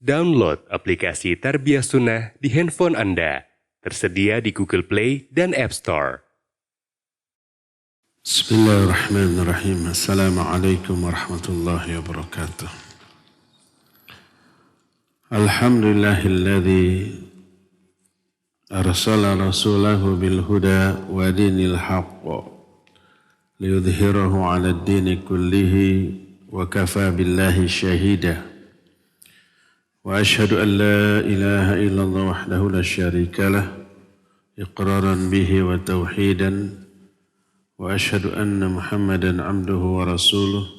Download aplikasi Tarbiyah Sunnah di handphone Anda. Tersedia di Google Play dan App Store. Bismillahirrahmanirrahim. Assalamualaikum warahmatullahi wabarakatuh. Alhamdulillahilladzi arsala rasulahu bil huda wa dinil haqq liyudhhirahu 'ala ad-dini kullihi wa kafa billahi shahida. Wa ashhadu an la ilaha illallah wahdahu la syarika lah iqraran bihi wa tauhidan wa ashhadu anna Muhammadan abduhu wa rasuluh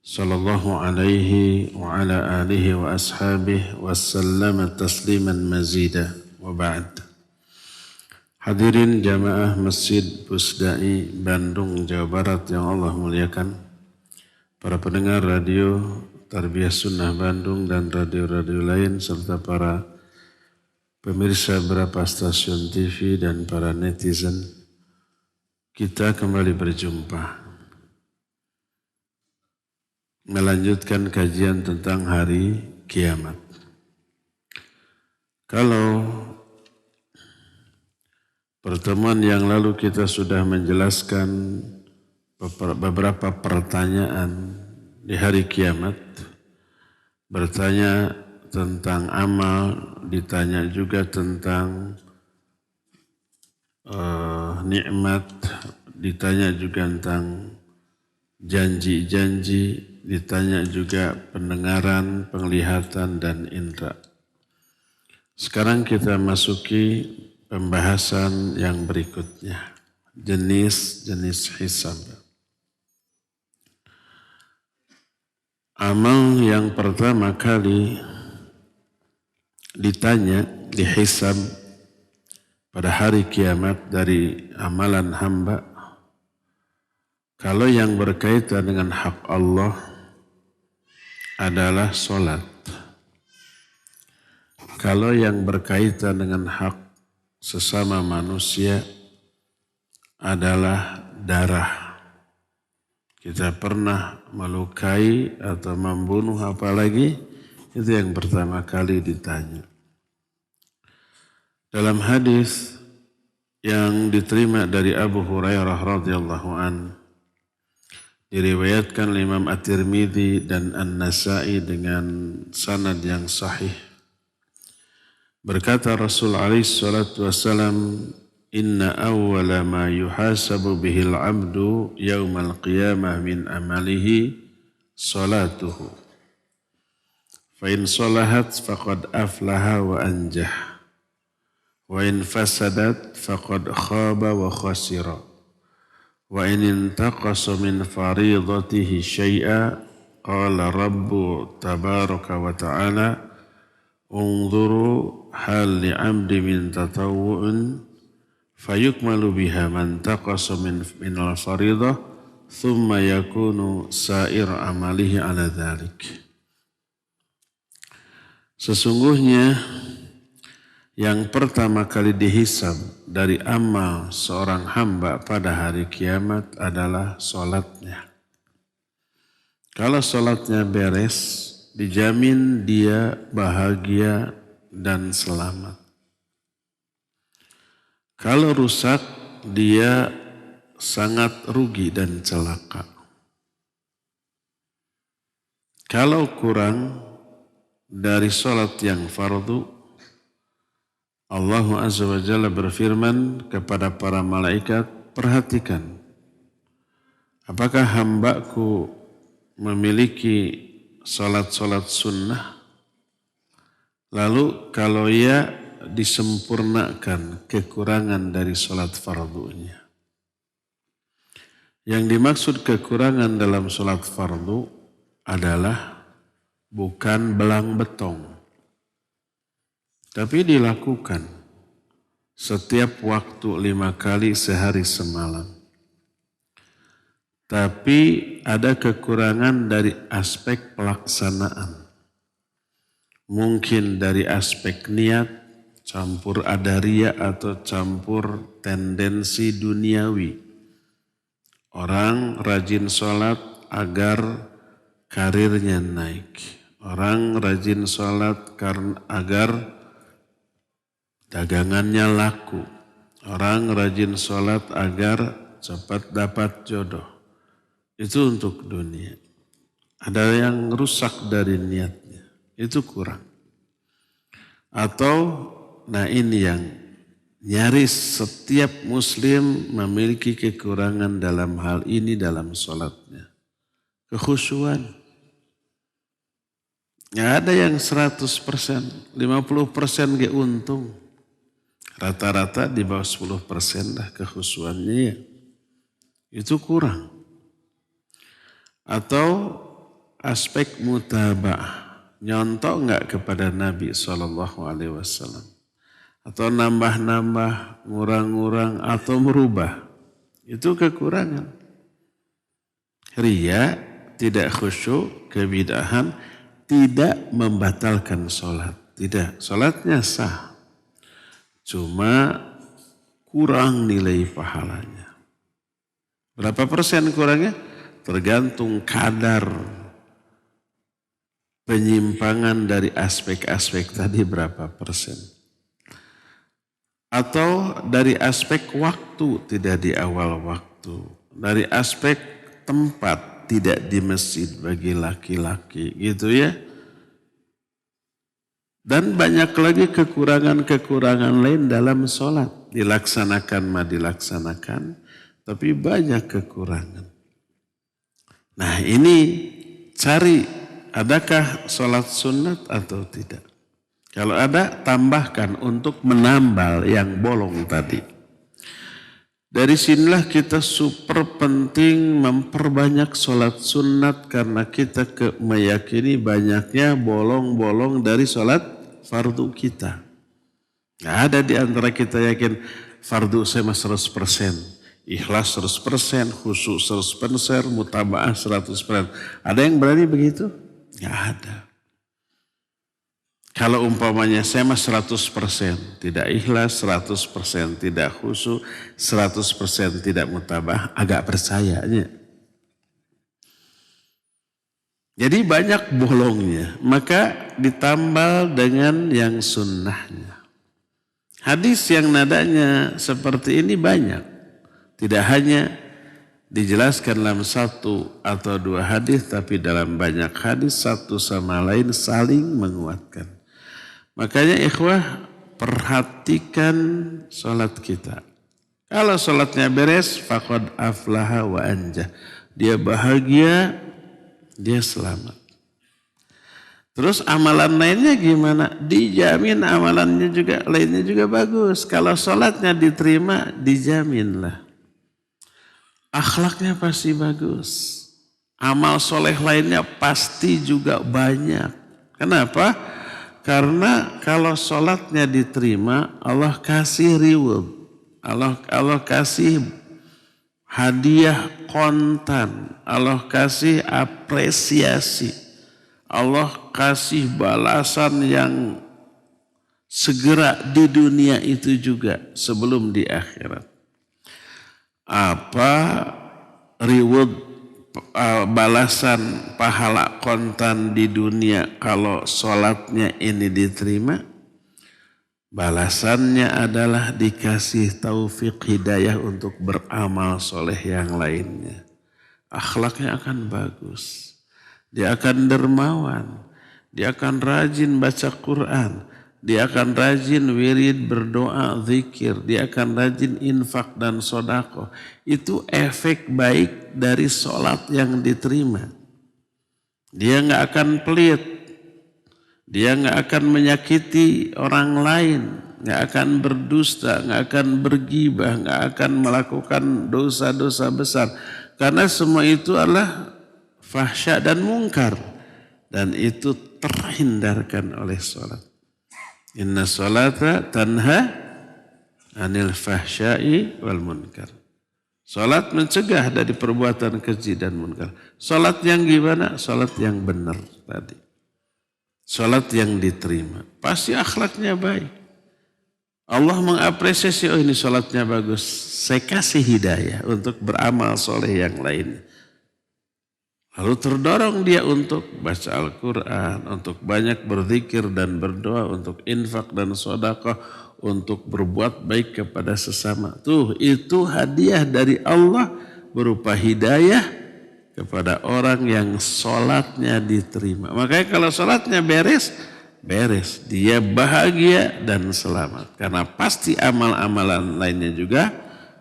sallallahu alaihi wa ala alihi wa ashabihi wa sallama tasliman mazida wa ba'd. Hadirin jamaah Masjid Pusdai Bandung, Jawa Barat yang Allah muliakan, para pendengar radio Tarbiyah Sunnah Bandung dan radio-radio lain, serta para pemirsa beberapa stasiun TV dan para netizen, kita kembali berjumpa melanjutkan kajian tentang hari kiamat. Kalau pertemuan yang lalu kita sudah menjelaskan beberapa pertanyaan di hari kiamat, bertanya tentang amal, ditanya juga tentang nikmat, ditanya juga tentang janji-janji, ditanya juga pendengaran, penglihatan, dan indera. Sekarang kita masuki pembahasan yang berikutnya, jenis-jenis hisab. Amal yang pertama kali ditanya, dihisab pada hari kiamat dari amalan hamba, kalau yang berkaitan dengan hak Allah adalah sholat. Kalau yang berkaitan dengan hak sesama manusia adalah darah. Kita pernah melukai atau membunuh, apalagi itu yang pertama kali ditanya. Dalam hadis yang diterima dari Abu Hurairah radhiyallahu an, diriwayatkan oleh Imam At-Tirmidzi dan An-Nasa'i dengan sanad yang sahih. Berkata Rasul alaihi salatu wassalam, inna awwala ma yuhasabu bihil abdu yawmal qiyamah min amalihi salatuhu. Fa in salahat faqad aflaha wa anjah. Wa in fasadat faqad khaba wa khasira. Wa in intaqasa min faridatihi syai'a qala rabbu tabaraka wa ta'ala unzuru hal li'abdi min tatawu'un fayukmalu biha man taqasa min al-faridah thumma yakunu sa'ir amalihi ala dhalik. Sesungguhnya yang pertama kali dihisab dari amal seorang hamba pada hari kiamat adalah sholatnya. Kalau sholatnya beres, dijamin dia bahagia dan selamat. Kalau rusak, dia sangat rugi dan celaka. Kalau kurang dari sholat yang fardu, Allah Azza wa Jalla berfirman kepada para malaikat, perhatikan, apakah hambaku memiliki sholat-sholat sunnah? Lalu kalau ia disempurnakan kekurangan dari sholat fardunya. Yang dimaksud kekurangan dalam sholat fardu adalah bukan belang betong, tapi dilakukan setiap waktu 5 kali sehari semalam. Tapi ada kekurangan dari aspek pelaksanaan. Mungkin dari aspek niat, campur ada riya atau campur tendensi duniawi. Orang rajin sholat agar karirnya naik. Orang rajin sholat agar dagangannya laku. Orang rajin sholat agar cepat dapat jodoh. Itu untuk dunia. Ada yang rusak dari niatnya. Itu kurang. Atau, nah ini yang nyaris setiap muslim memiliki kekurangan dalam hal ini dalam sholatnya. Kekhusyuan. Nggak ada yang 100%, 50% gak untung. Rata-rata di bawah 10% lah kekhusyuannya ya. Itu kurang. Atau aspek mutaba'ah. Nyontok nggak kepada Nabi SAW. Atau nambah-nambah, ngurang-ngurang, atau merubah. Itu kekurangan. Riya, tidak khusyuk, kebidahan, tidak membatalkan sholat. Tidak, sholatnya sah. Cuma kurang nilai pahalanya. Berapa persen kurangnya? Tergantung kadar penyimpangan dari aspek-aspek tadi berapa persen. Atau dari aspek waktu tidak di awal waktu. Dari aspek tempat tidak di masjid bagi laki-laki gitu ya. Dan banyak lagi kekurangan-kekurangan lain dalam sholat. Dilaksanakan mah dilaksanakan, tapi banyak kekurangan. Nah ini cari adakah sholat sunat atau tidak. Kalau ada tambahkan untuk menambal yang bolong tadi. Dari sinilah kita super penting memperbanyak sholat sunat karena kita meyakini banyaknya bolong-bolong dari sholat fardu kita. Nggak ada di antara kita yakin fardu saya 100%. Ikhlas 100%, khusyuk 100%, mutaba'ah 100%. Ada yang berani begitu? Nggak ada. Kalau umpamanya saya mah 100%, tidak ikhlas 100%, tidak khusyuk 100%, tidak mutaba'ah, agak percayanya. Jadi banyak bolongnya, maka ditambal dengan yang sunnahnya. Hadis yang nadanya seperti ini banyak. Tidak hanya dijelaskan dalam satu atau dua hadis, tapi dalam banyak hadis satu sama lain saling menguatkan. Makanya ikhwah perhatikan sholat kita. Kalau sholatnya beres, faqad aflaha wa anjah. Dia bahagia, dia selamat. Terus amalan lainnya gimana? Dijamin amalannya juga, lainnya juga bagus. Kalau sholatnya diterima, dijaminlah. Akhlaknya pasti bagus. Amal soleh lainnya pasti juga banyak. Kenapa? Karena kalau sholatnya diterima, Allah kasih reward. Allah kasih hadiah kontan. Allah kasih apresiasi. Allah kasih balasan yang segera di dunia itu juga sebelum di akhirat. Apa reward balasan pahala kontan di dunia kalau sholatnya ini diterima? Balasannya adalah dikasih taufik hidayah untuk beramal soleh yang lainnya. Akhlaknya akan bagus. Dia akan dermawan. Dia akan rajin baca Quran. Dia akan rajin wirid, berdoa, zikir. Dia akan rajin infak dan sodako. Itu efek baik dari sholat yang diterima. Dia nggak akan pelit. Dia nggak akan menyakiti orang lain. Nggak akan berdusta, nggak akan bergibah, nggak akan melakukan dosa-dosa besar. Karena semua itu adalah fahsya dan mungkar. Dan itu terhindarkan oleh sholat. Inna sholata tanha anil fahsyai wal munkar. Sholat mencegah dari perbuatan keji dan munkar. Sholat yang gimana? Sholat yang benar tadi. Sholat yang diterima. Pasti akhlaknya baik. Allah mengapresiasi, oh ini sholatnya bagus. Saya kasih hidayah untuk beramal soleh yang lain. Lalu terdorong dia untuk baca Al-Quran, untuk banyak berzikir dan berdoa, untuk infak dan sedekah, untuk berbuat baik kepada sesama. Itu hadiah dari Allah berupa hidayah kepada orang yang sholatnya diterima. Makanya kalau sholatnya beres, dia bahagia dan selamat. Karena pasti amal-amalan lainnya juga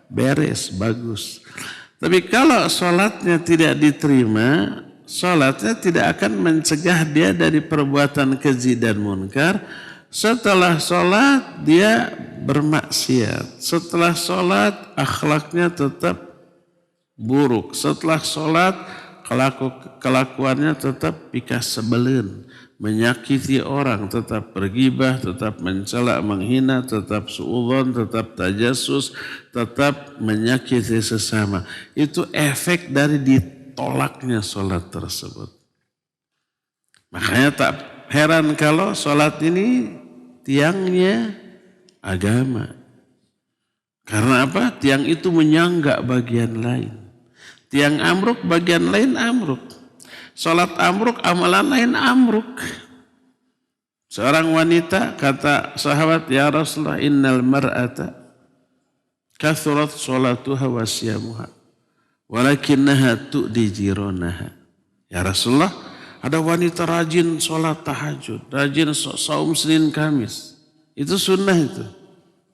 beres, bagus. Tapi kalau sholatnya tidak diterima, sholatnya tidak akan mencegah dia dari perbuatan keji dan munkar. Setelah sholat dia bermaksiat. Setelah sholat akhlaknya tetap buruk. Setelah sholat kelakuannya tetap pikas sebelin. Menyakiti orang, tetap bergibah, tetap mencela, menghina, tetap suudzon, tetap tajasus, tetap menyakiti sesama. Itu efek dari ditolaknya sholat tersebut. Makanya tak heran kalau sholat ini tiangnya agama. Karena apa? Tiang itu menyanggak bagian lain. Tiang amruk, bagian lain amruk. Sholat amruk, amalan lain amruk. Seorang wanita kata sahabat, ya Rasulullah, innal mar'ata kathurat sholatuha wa siyamuha walakinnaha tu'di jironaha. Ya Rasulullah, ada wanita rajin sholat tahajud, rajin saum Senin Kamis. Itu sunnah itu.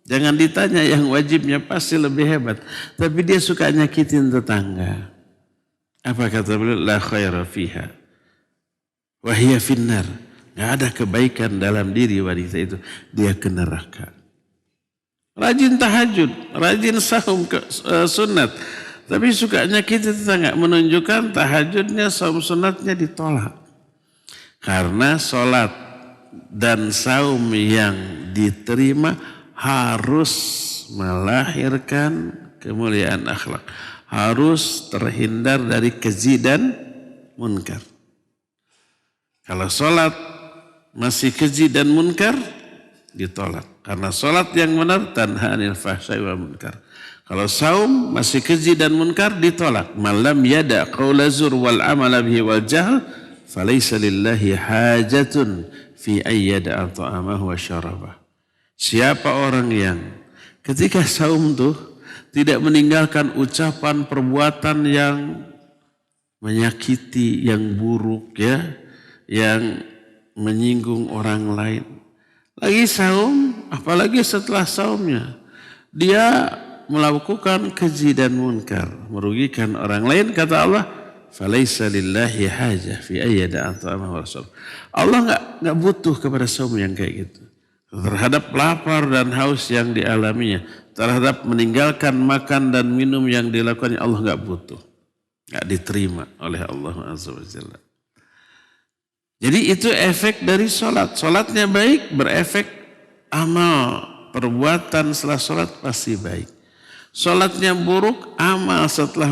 Jangan ditanya, yang wajibnya pasti lebih hebat. Tapi dia suka nyakitin tetangga. Apa kata beliau? La khaira fiha wahia finnar. Gak ada kebaikan dalam diri wanita itu. Dia ke neraka. Rajin tahajud, rajin saum sunat. Tapi suka nyakitin tetangga. Menunjukkan tahajudnya, saum sunatnya ditolak. Karena sholat dan saum yang diterima harus melahirkan kemuliaan akhlak. Harus terhindar dari keji dan munkar. Kalau sholat masih keji dan munkar, ditolak. Karena sholat yang benar tanha anil fahsya'i wal munkar. Kalau saum masih keji dan munkar, ditolak. Malam yada qawla zur wal amala bihi wal jahl, falaysa lillahi hajatun fi ayyada ta'amahu wa syarabah. Siapa orang yang ketika saum tuh tidak meninggalkan ucapan perbuatan yang menyakiti, yang buruk ya, yang menyinggung orang lain. Lagi saum, apalagi setelah saumnya, dia melakukan keji dan munkar, merugikan orang lain, kata Allah, falaisa lillahi hajah fi ayyada ta'amahu wa syarabah. Allah enggak butuh kepada saum yang kayak gitu. Terhadap lapar dan haus yang dialaminya, terhadap meninggalkan makan dan minum yang dilakukannya, Allah enggak butuh. Enggak diterima oleh Allah Azza wa Jalla. Jadi itu efek dari sholat. Sholatnya baik, berefek amal. Perbuatan setelah sholat pasti baik. Sholatnya buruk, amal setelah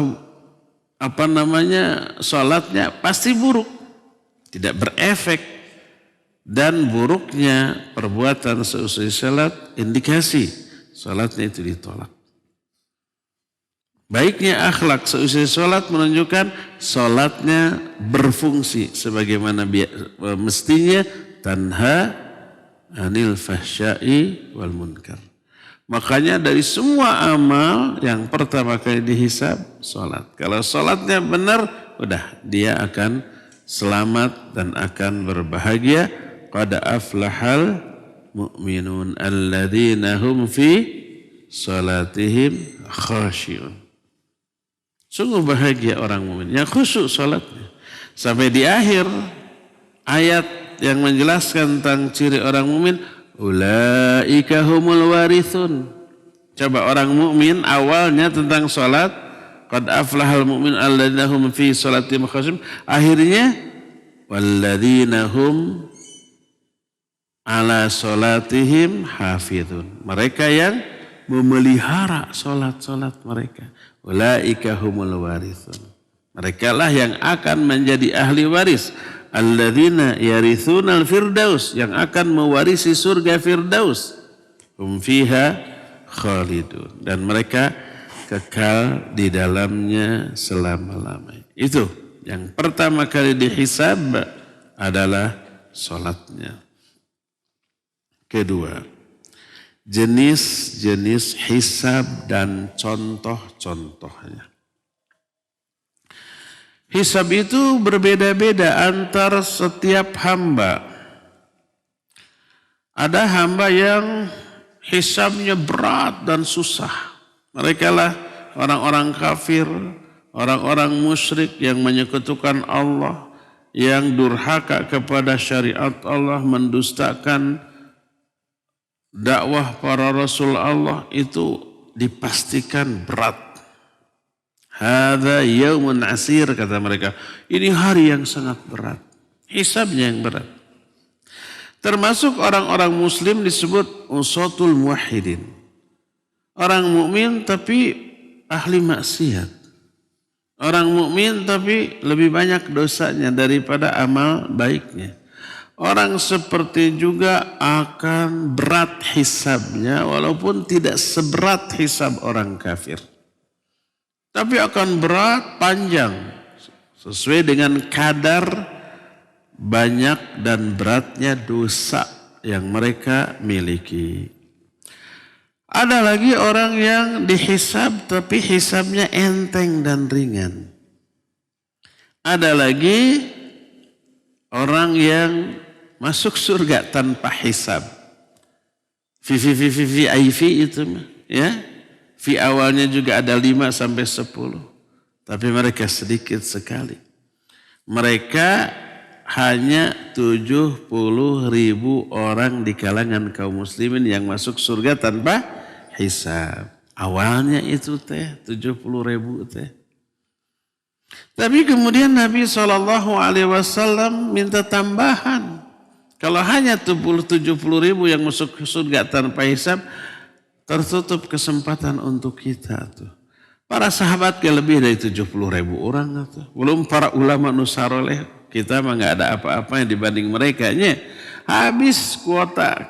sholatnya pasti buruk. Tidak berefek. Dan buruknya perbuatan seusai sholat indikasi sholatnya itu ditolak. Baiknya akhlak seusai sholat menunjukkan sholatnya berfungsi sebagaimana mestinya, tanha anil fahsya'i wal munkar. Makanya dari semua amal yang pertama kali dihisab sholat. Kalau sholatnya benar, udah dia akan selamat dan akan berbahagia. Qad aflahal mu'minun alladzina hum fi salatihim khashi'un. Sungguh bahagia orang mukmin yang khusyuk salatnya. Sampai di akhir ayat yang menjelaskan tentang ciri orang mukmin, ulaika humul warithun. Coba orang mukmin awalnya tentang salat, qad aflahal mu'min alladzina hum fi salatihim khashi'un. Akhirnya walladzina hum ala sholatihim hafidhun. Mereka yang memelihara sholat-sholat mereka. Ulaika humul warithun. Mereka lah yang akan menjadi ahli waris. Alladzina yarithunal firdaus. Yang akan mewarisi surga firdaus. Hum fiha khalidun. Dan mereka kekal di dalamnya selama-lamanya. Itu Yang pertama kali dihisab adalah salatnya. Kedua, jenis-jenis hisab dan contoh-contohnya. Hisab itu berbeda-beda antar setiap hamba. Ada hamba yang hisabnya berat dan susah. Mereka lah orang-orang kafir, orang-orang musyrik yang menyekutukan Allah, yang durhaka kepada syariat Allah, mendustakan dakwah para rasul Allah, itu dipastikan berat. Hadza yaumun asir, kata mereka. Ini hari yang sangat berat. Hisabnya yang berat. Termasuk orang-orang muslim disebut usatul muwahhidin. Orang mukmin tapi ahli maksiat. Orang mukmin tapi lebih banyak dosanya daripada amal baiknya. Orang seperti juga akan berat hisabnya walaupun tidak seberat hisab orang kafir. Tapi akan berat, panjang, sesuai dengan kadar banyak dan beratnya dosa yang mereka miliki. Ada lagi orang yang dihisab tapi hisabnya enteng dan ringan. Ada lagi orang yang masuk surga tanpa hisab. VIP itu ya. Fi awalnya juga ada 5 sampai 10. Tapi mereka sedikit sekali. Mereka hanya 70.000 orang di kalangan kaum muslimin yang masuk surga tanpa hisab. Awalnya itu 70.000 teh. Tapi kemudian Nabi SAW minta tambahan. Kalau hanya 70.000 yang masuk surga tanpa hisab, tertutup kesempatan untuk kita tuh. Para sahabat ke lebih dari 70.000 orang tuh. Belum para ulama nusaroleh, kita mah nggak ada apa-apa yang dibanding mereka. Habis kuota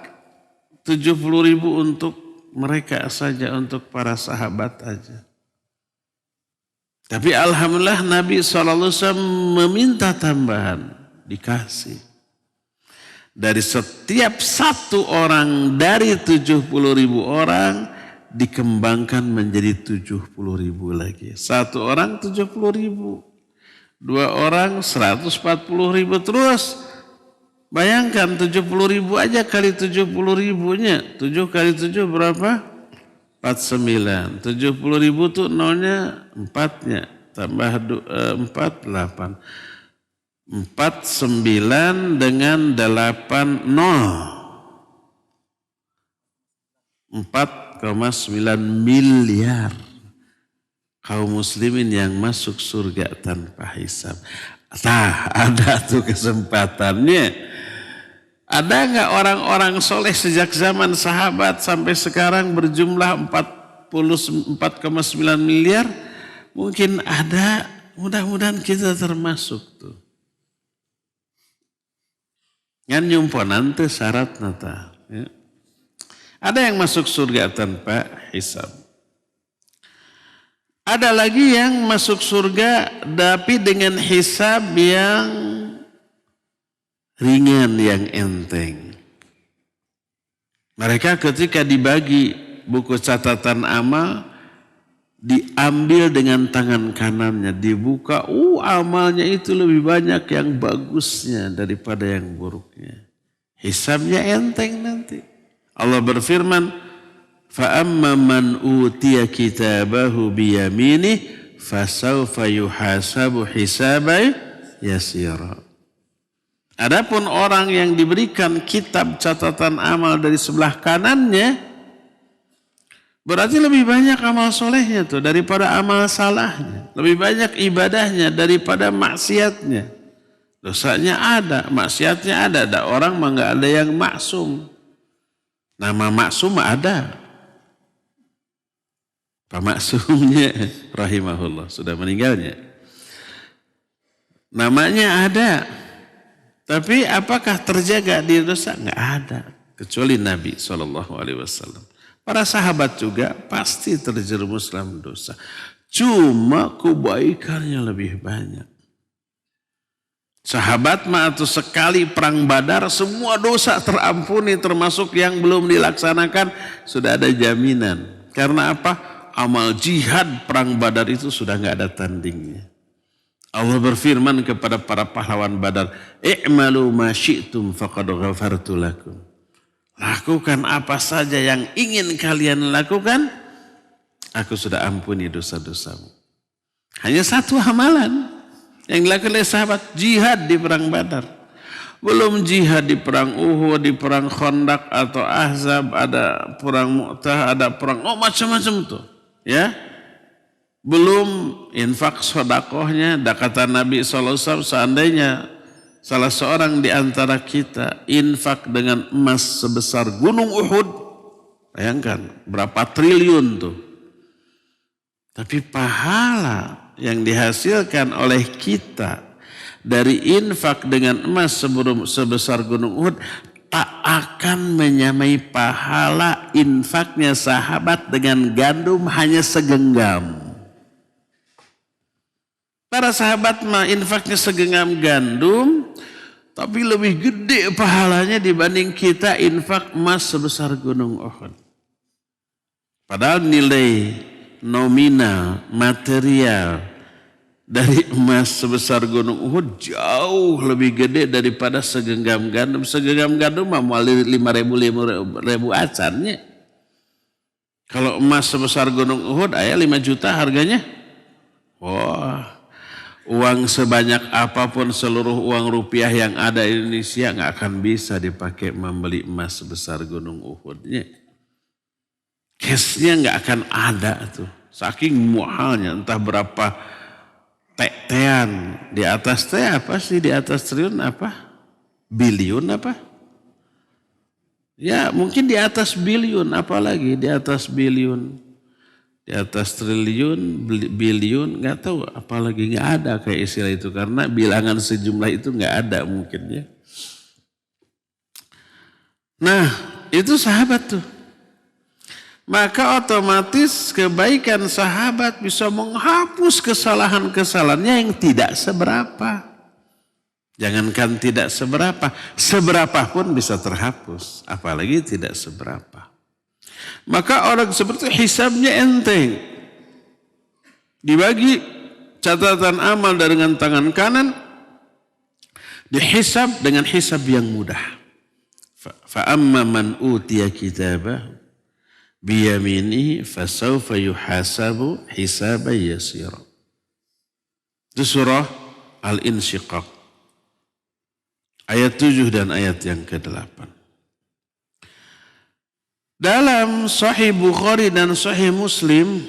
70.000 untuk mereka saja, untuk para sahabat aja. Tapi alhamdulillah Nabi SAW meminta tambahan, dikasih. Dari setiap satu orang dari 70.000 orang dikembangkan menjadi 70.000 lagi. Satu orang 70.000, 2 orang 140.000 terus. Bayangkan 70.000 aja kali 70.000-nya. 7 kali 7 berapa? 49. 70.000 tuh nolnya 4-nya. Tambah 4, 8. 49 dengan 8 4,9 miliar kaum muslimin yang masuk surga tanpa hisab. Nah, ada tuh kesempatannya. Ada nggak orang-orang soleh sejak zaman sahabat sampai sekarang berjumlah 4,9 miliar? Mungkin ada, mudah-mudahan kita termasuk tuh. Yang nyumponan itu syarat nata. Ya. Ada yang masuk surga tanpa hisab. Ada lagi yang masuk surga tapi dengan hisab yang ringan, yang enteng. Mereka ketika dibagi buku catatan amal, diambil dengan tangan kanannya, dibuka, amalnya itu lebih banyak yang bagusnya daripada yang buruknya. Hisabnya enteng nanti. Allah berfirman, فَأَمَّا مَنْ أُوتِيَ كِتَابَهُ بِيَمِينِهِ فَسَوْفَ يُحَاسَبُ حِسَابًا يَسِيرًا. Adapun orang yang diberikan kitab catatan amal dari sebelah kanannya, berarti lebih banyak amal solehnya tuh daripada amal salahnya. Lebih banyak ibadahnya daripada maksiatnya. Dosanya ada, maksiatnya ada. Ada orang mah nggak ada yang maksum. Nama maksum ada. Pak Maksumnya rahimahullah sudah meninggalnya. Namanya ada. Tapi apakah terjaga di dosa? Nggak ada. Kecuali Nabi SAW. Para sahabat juga pasti terjerumus dalam dosa. Cuma kebaikannya lebih banyak. Sahabat mah atau sekali perang Badar semua dosa terampuni termasuk yang belum dilaksanakan sudah ada jaminan. Karena apa? Amal jihad perang Badar itu sudah nggak ada tandingnya. Allah berfirman kepada para pahlawan Badar, "I'malu ma syi'tum faqad ghafartu lakum." Lakukan apa saja yang ingin kalian lakukan, aku sudah ampuni dosa-dosamu. Hanya satu amalan yang dilakukan oleh sahabat, jihad di perang Badar. Belum jihad di perang Uhud, di perang Khandaq atau Ahzab, ada perang Mu'tah, ada perang macam-macam tuh, ya. Belum infak sedekahnya, kata Nabi SAW, seandainya salah seorang di antara kita infak dengan emas sebesar gunung Uhud, bayangkan berapa triliun tuh. Tapi pahala yang dihasilkan oleh kita dari infak dengan emas sebesar gunung Uhud tak akan menyamai pahala infaknya sahabat dengan gandum hanya segenggam. Para sahabat mah infaknya segenggam gandum, tapi lebih gede pahalanya dibanding kita infak emas sebesar gunung Uhud. Padahal nilai nominal, material dari emas sebesar gunung Uhud jauh lebih gede daripada segenggam gandum. Segenggam gandum mah mau 5.000 acannya. Kalau emas sebesar gunung Uhud, 5 juta harganya. Wah. Uang sebanyak apapun seluruh uang rupiah yang ada di Indonesia nggak akan bisa dipakai membeli emas sebesar gunung Uhudnya. Cashnya nggak akan ada tuh. Saking mahalnya, entah berapa tean di atas teh apa sih, di atas triliun apa? Biliun apa? Ya mungkin di atas biliun, apalagi di atas biliun. Di atas triliun, biliun, nggak tahu, apalagi nggak ada kayak istilah itu karena bilangan sejumlah itu nggak ada mungkin ya. Nah itu sahabat tuh, maka otomatis kebaikan sahabat bisa menghapus kesalahan-kesalahannya yang tidak seberapa. Jangankan tidak seberapa pun bisa terhapus, apalagi tidak seberapa. Maka orang seperti hisabnya enteng. Dibagi catatan amal dengan tangan kanan, dihisab dengan hisab yang mudah. Fa amma man utiya kitabahu biyaminihi fasawfa yuhasabu hisaban yasira. Itu surah Al-Insyiqaq. Ayat 7 dan ayat yang ke-8. Dalam Sahih Bukhari dan Sahih Muslim,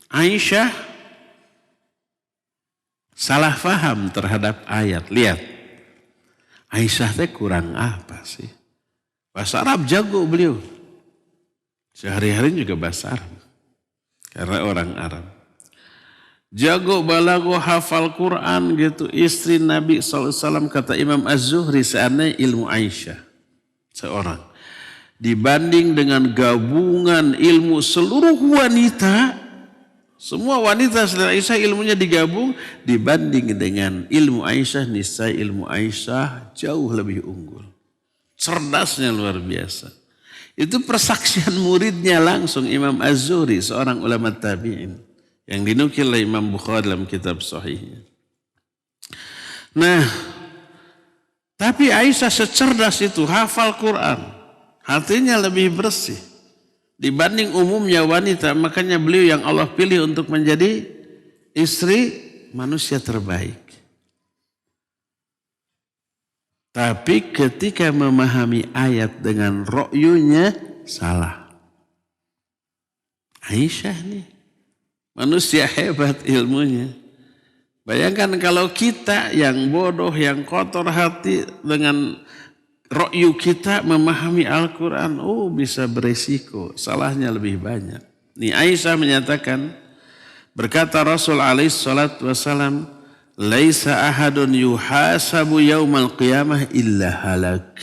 Aisyah salah faham terhadap ayat. Lihat, Aisyah teh kurang apa sih? Bahasa Arab jago beliau. Sehari-hari juga bahasa Arab. Karena orang Arab. Jago balago hafal Quran gitu. Istri Nabi SAW kata Imam Az-Zuhri seandainya ilmu Aisyah. Seorang. Dibanding dengan gabungan ilmu seluruh wanita, semua wanita selain Aisyah ilmunya digabung, dibanding dengan ilmu Aisyah, niscaya ilmu Aisyah jauh lebih unggul. Cerdasnya luar biasa. Itu persaksian muridnya langsung Imam Az-Zuhri, seorang ulama tabi'in, yang dinukil oleh Imam Bukhari dalam kitab Sahihnya. Nah, tapi Aisyah secerdas itu, hafal Quran. Hatinya lebih bersih dibanding umumnya wanita. Makanya beliau yang Allah pilih untuk menjadi istri manusia terbaik. Tapi ketika memahami ayat dengan ro'yunya salah. Aisyah nih manusia hebat ilmunya. Bayangkan kalau kita yang bodoh, yang kotor hati dengan ro'yu kita memahami Al-Quran, bisa beresiko, salahnya lebih banyak. Nih Aisyah menyatakan, berkata Rasul alaihi salatu wassalam, laisa ahadun yuhasabu yaumal qiyamah illa halak.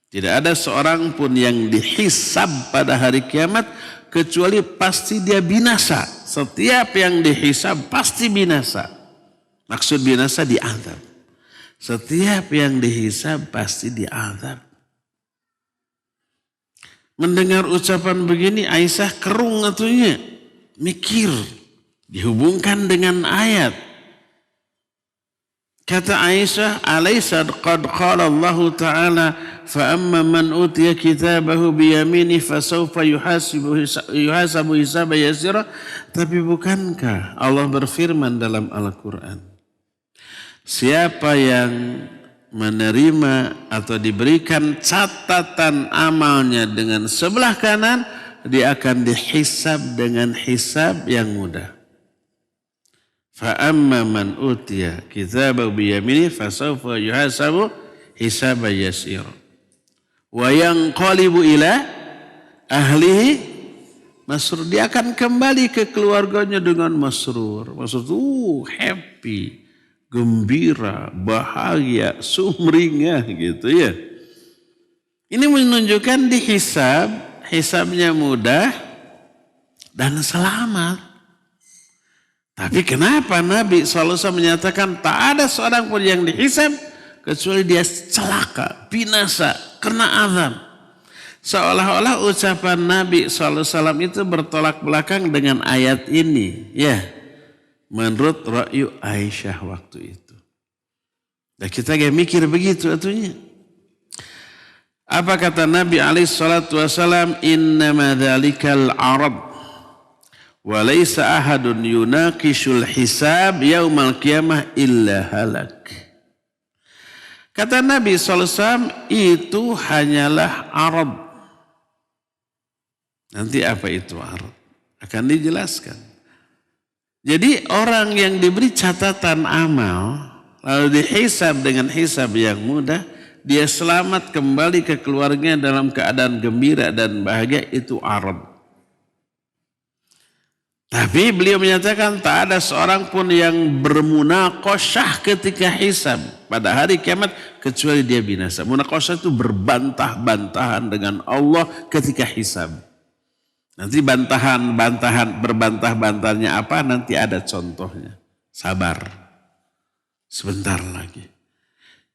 Tidak ada seorang pun yang dihisab pada hari kiamat kecuali pasti dia binasa. Setiap yang dihisab pasti binasa. Maksud binasa diazab. Setiap yang dihisab pasti diazab. Mendengar ucapan begini Aisyah kerung atunya. Mikir. Dihubungkan dengan ayat. Kata Aisyah, "Alaysa qad qala Allah Ta'ala fa amma man utiya kitabahu bi yaminihi fasawfa yuhasabu hisaban yasira." Tapi bukankah Allah berfirman dalam Al-Qur'an, siapa yang menerima atau diberikan catatan amalnya dengan sebelah kanan, dia akan dihisab dengan hisab yang mudah. فَأَمَّا مَنْ أُوتِيَ كِتَابَهُ بِيَمِينِهِ فَسَوْفَ يُحَاسَبُ حِسَابًا يَسِيرًا وَيَنْقَلِبُ إِلَى أَهْلِهِ مسرور. Dia akan kembali ke keluarganya dengan masrur. Masrur happy, gembira, bahagia, sumringah gitu ya. Ini menunjukkan dihisab, hisabnya mudah dan selamat. Tapi kenapa Nabi SAW menyatakan tak ada seorang pun yang dihisab kecuali dia celaka, binasa, kena azab. Seolah-olah ucapan Nabi SAW itu bertolak belakang dengan ayat ini. Ya, menurut ra'yu Aisyah waktu itu. Dan kita gak mikir begitu atunya. Apa kata Nabi SAW? Innama dhalikal arab. Walaysa ahadun yunaqishul hisab yaumal qiyamah illa halak. Kata Nabi SAW, itu hanyalah arad. Nanti apa itu arad? Akan dijelaskan. Jadi orang yang diberi catatan amal, lalu dihisab dengan hisab yang mudah, dia selamat kembali ke keluarganya dalam keadaan gembira dan bahagia, itu arad. Tapi beliau menyatakan tak ada seorang pun yang bermunaqasyah ketika hisab pada hari kiamat kecuali dia binasa. Munaqasyah itu berbantah-bantahan dengan Allah ketika hisab. Nanti berbantah-bantahnya apa nanti ada contohnya. Sabar. Sebentar lagi.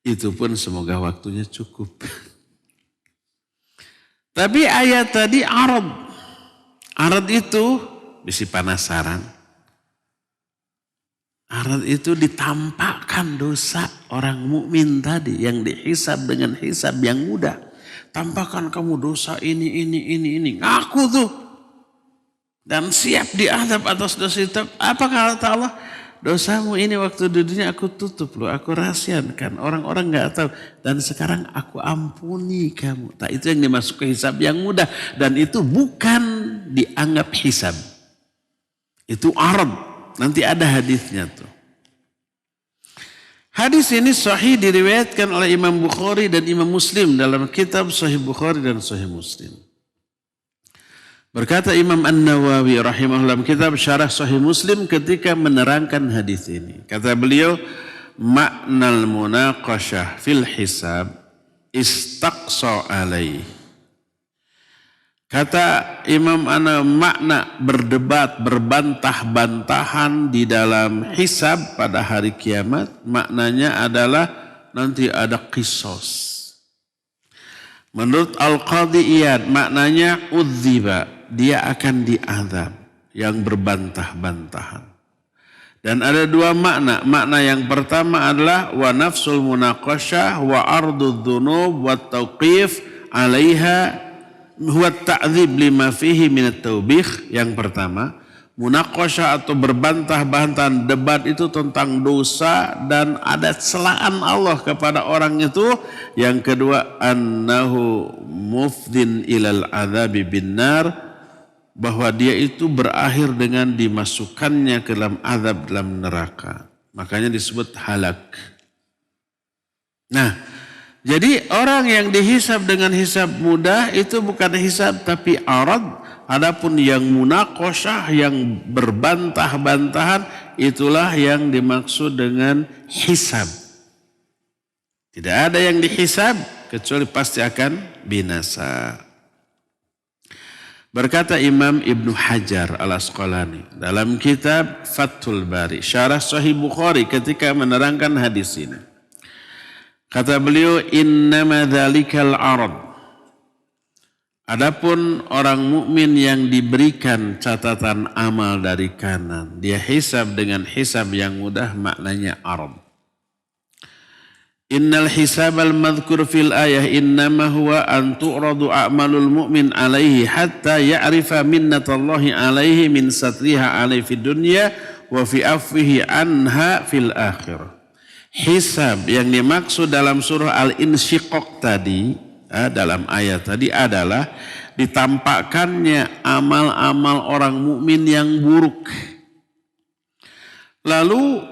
Itu pun semoga waktunya cukup. Tapi ayat tadi arad. Arad itu bisi penasaran. Arad itu ditampakkan dosa orang mukmin tadi yang dihisab dengan hisab yang mudah. Tampakkan kamu dosa ini. Ngaku tuh. Dan siap diazab atas dosa itu. Apa kata Allah? Dosamu ini waktu di dunia aku tutup loh. Aku rahasiakan. Orang-orang gak tahu. Dan sekarang aku ampuni kamu. Nah, itu yang dimasuk ke hisab yang mudah. Dan itu bukan dianggap hisab. Itu arad. Nanti ada hadisnya tuh. Hadis ini sahih diriwayatkan oleh Imam Bukhari dan Imam Muslim dalam kitab Sahih Bukhari dan Sahih Muslim. Berkata Imam An-Nawawi rahimahullah kitab Syarah Sahih Muslim ketika menerangkan hadis ini. Kata beliau, maknal munaqasyah fil hisab istaqsa alaih. Kata Imam Ana, makna berdebat, berbantah-bantahan di dalam hisab pada hari kiamat, maknanya adalah nanti ada qisas. Menurut Al-Qadhi Iyad, maknanya udziba, dia akan diazab, yang berbantah-bantahan. Dan ada dua makna. Makna yang pertama adalah wa nafsul munaqasyah wa ardud dzunub wa tauqif 'alaiha huwa ta'dzib lima fihi minat taubih. Yang pertama, munaqasyah atau berbantah-bantahan, debat itu tentang dosa dan ada celaan Allah kepada orang itu. Yang kedua, annahu mufdin ilal adzabi binnar, bahwa dia itu berakhir dengan dimasukkannya ke dalam azab dalam neraka. Makanya disebut halak. Nah, jadi orang yang dihisab dengan hisab mudah itu bukan hisab tapi arad. Adapun yang munaqasyah, yang berbantah-bantahan, itulah yang dimaksud dengan hisab. Tidak ada yang dihisab kecuali pasti akan binasa. Berkata Imam Ibnu Hajar Al-Asqalani dalam kitab Fathul Bari, Syarah Sahih Bukhari ketika menerangkan hadis ini. Kata beliau, innama dzalikal arad. Adapun orang mukmin yang diberikan catatan amal dari kanan, dia hisab dengan hisab yang mudah, maknanya arad. Innal hisabal madhkur fil ayah innama huwa an tu'radu a'malul mu'min alaihi hatta ya'rifa minnatallahi alaihi min satriha alaihi fid dunya wa fi afwihi anha fil akhirah. Hisab yang dimaksud dalam surah Al-Insyiqaq tadi, dalam ayat tadi adalah ditampakkannya amal-amal orang mukmin yang buruk. Lalu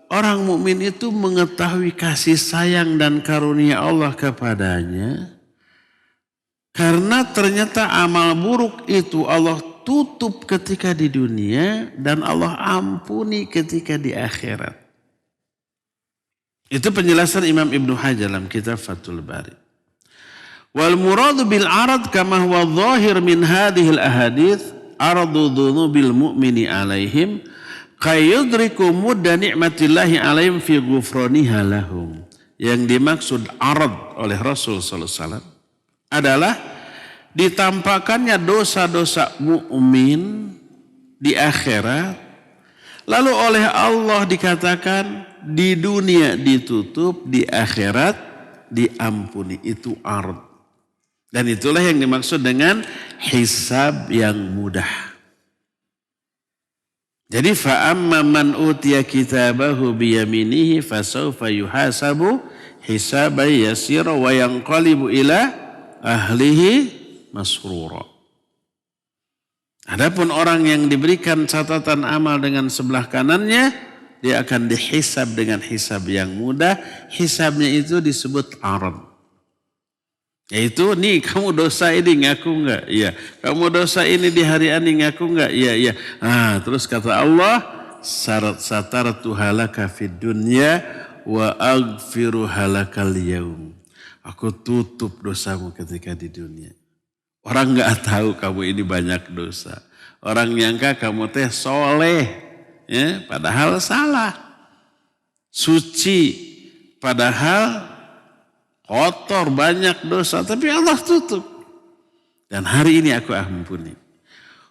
orang mukmin itu mengetahui kasih sayang dan karunia Allah kepadanya, karena ternyata amal buruk itu Allah tutup ketika di dunia dan Allah ampuni ketika di akhirat. Itu penjelasan Imam Ibnu Hajar dalam kitab Fathul Bari. Wal muradu bil arad kama huwa dhahir min hadhil ahadits aradu dhunubil mu'mini alaihim kayudriku mudda ni'matillahi alaihim fi ghufraniha lahum. Yang dimaksud arad oleh Rasul sallallahu alaihi wasallam adalah ditampakkannya dosa-dosa mukmin di akhirat, lalu oleh Allah dikatakan di dunia ditutup, di akhirat diampuni. Itu arad. Dan itulah yang dimaksud dengan hisab yang mudah. Jadi fa'amma man utiya kitabahu biyaminihi fasawfa yuhasabu hisaban yasira wa yanqalibu ila ahlihi masrura. Adapun orang yang diberikan catatan amal dengan sebelah kanannya, dia akan dihisab dengan hisab yang mudah. Hisabnya itu disebut arad. Yaitu, nih kamu dosa ini ngaku enggak? Iya. Kamu dosa ini di hari ini ngaku enggak? Iya, iya. Terus kata Allah, satartu halaka fid dunya wa aghfiru halakal yaum. Aku tutup dosamu ketika di dunia. Orang enggak tahu kamu ini banyak dosa. Orang nyangka kamu teh soleh. Ya, padahal salah. Suci, padahal kotor, banyak dosa. Tapi Allah tutup. Dan hari ini aku ampuni.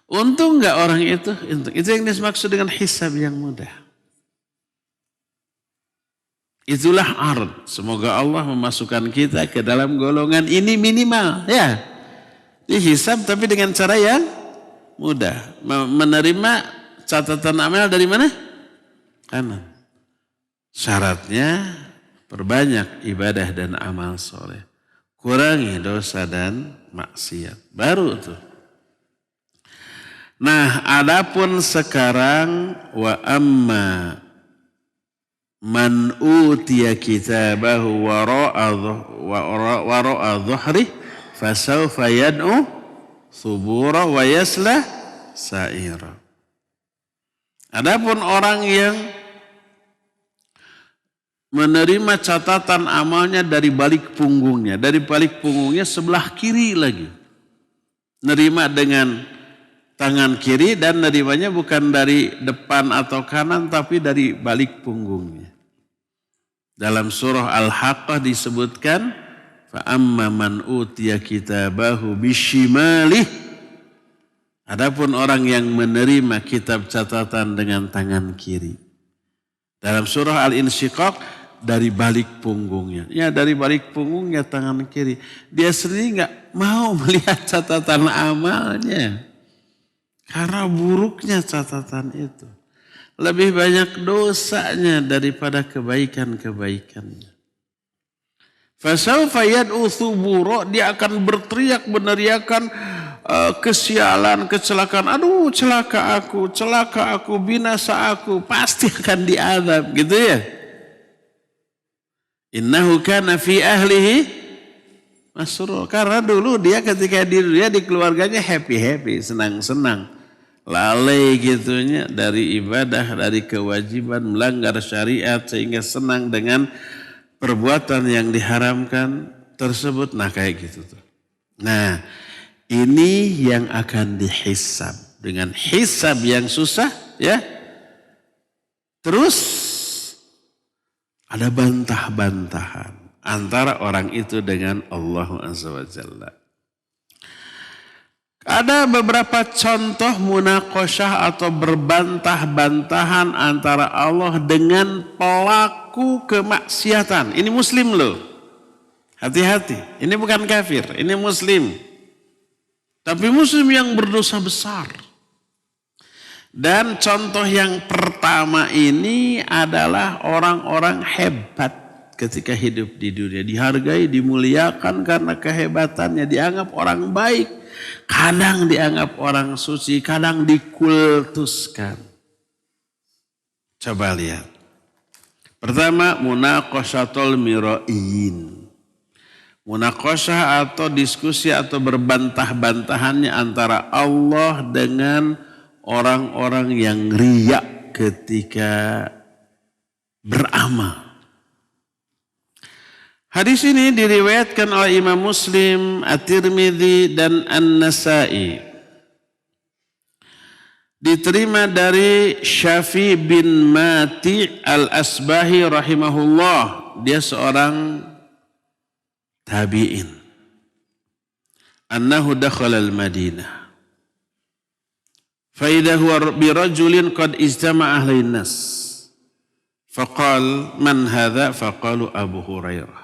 Untung enggak orang itu? Itu yang dimaksud dengan hisab yang mudah. Itulah arad. Semoga Allah memasukkan kita ke dalam golongan ini minimal. Ya, dihisab tapi dengan cara yang mudah. Menerima catatan amal dari mana? Kanan. Syaratnya perbanyak ibadah dan amal soleh. Kurangi dosa dan maksiat. Baru tuh. Nah, adapun sekarang wa amma man utiya kitabahu wara'a dhuhri fasawfa yad'u thubura wa yasla sa'ira. Adapun orang yang menerima catatan amalnya dari balik punggungnya. Dari balik punggungnya sebelah kiri lagi. Nerima dengan tangan kiri dan nerimanya bukan dari depan atau kanan tapi dari balik punggungnya. Dalam surah Al-Haqqah disebutkan, فَأَمَّا مَنْ أُوتِيَ كِتَابَهُ بِشِمَالِهِ. Adapun orang yang menerima kitab catatan dengan tangan kiri. Dalam surah Al-Insyiqaq, dari balik punggungnya. Ya, dari balik punggungnya tangan kiri. Dia sendiri gak mau melihat catatan amalnya. Karena buruknya catatan itu. Lebih banyak dosanya daripada kebaikan-kebaikannya. Fasawfa yad'u thubura, dia akan berteriak meneriakan kesialan, kecelakaan. Aduh, celaka aku, binasa aku, pasti akan diazab, gitu ya. Innahu kana fi ahlihi masrur. Karena dulu dia ketika dia di keluarganya happy, senang-senang. Lalai gitunya dari ibadah, dari kewajiban, melanggar syariat sehingga senang dengan perbuatan yang diharamkan tersebut. Nah, kayak gitu tuh. Nah, ini yang akan dihisab dengan hisab yang susah, ya. Terus ada bantah-bantahan. antara orang itu dengan Allah Azza wa Jalla. Ada beberapa contoh munaqasyah atau berbantah-bantahan antara Allah dengan pelaku kemaksiatan. Ini muslim loh. Hati-hati, ini bukan kafir, ini muslim. Tapi muslim yang berdosa besar. Dan contoh yang pertama ini adalah orang-orang hebat ketika hidup di dunia. Dihargai, dimuliakan karena kehebatannya, dianggap orang baik. Kadang dianggap orang suci, kadang dikultuskan. Coba lihat. Pertama, munaqasyatul miraiin. Munaqasyah atau diskusi atau berbantah-bantahannya antara Allah dengan orang-orang yang riya ketika beramal. Hadis ini diriwayatkan oleh Imam Muslim, At-Tirmidzi dan An-Nasa'i. Diterima dari Syafi bin Mati' al-Asbahi rahimahullah. Dia seorang tabi'in. Annahu dakhala al-Madinah. Fa idza huwa bi rajulin qad ijtama'a ahli nas. Faqal man hadha? Faqalu Abu Hurairah.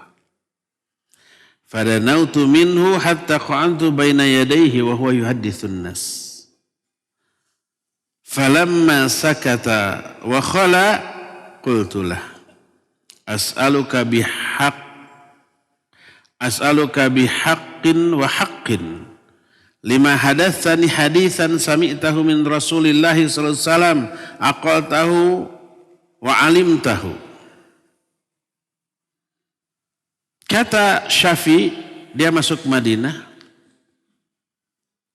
Fadanautu minhu hatta qa'antu baina yadayhi wa huwa yuhaddithun nas. Falamma sakata wa khala qultu lah as'aluka bihaqqin wa haqqin lima hadatsani haditsan sami'tahu min Rasulillah sallallahu alaihi wasallam aqaltahu wa alimtahu. Kata Syafi, dia masuk Madinah.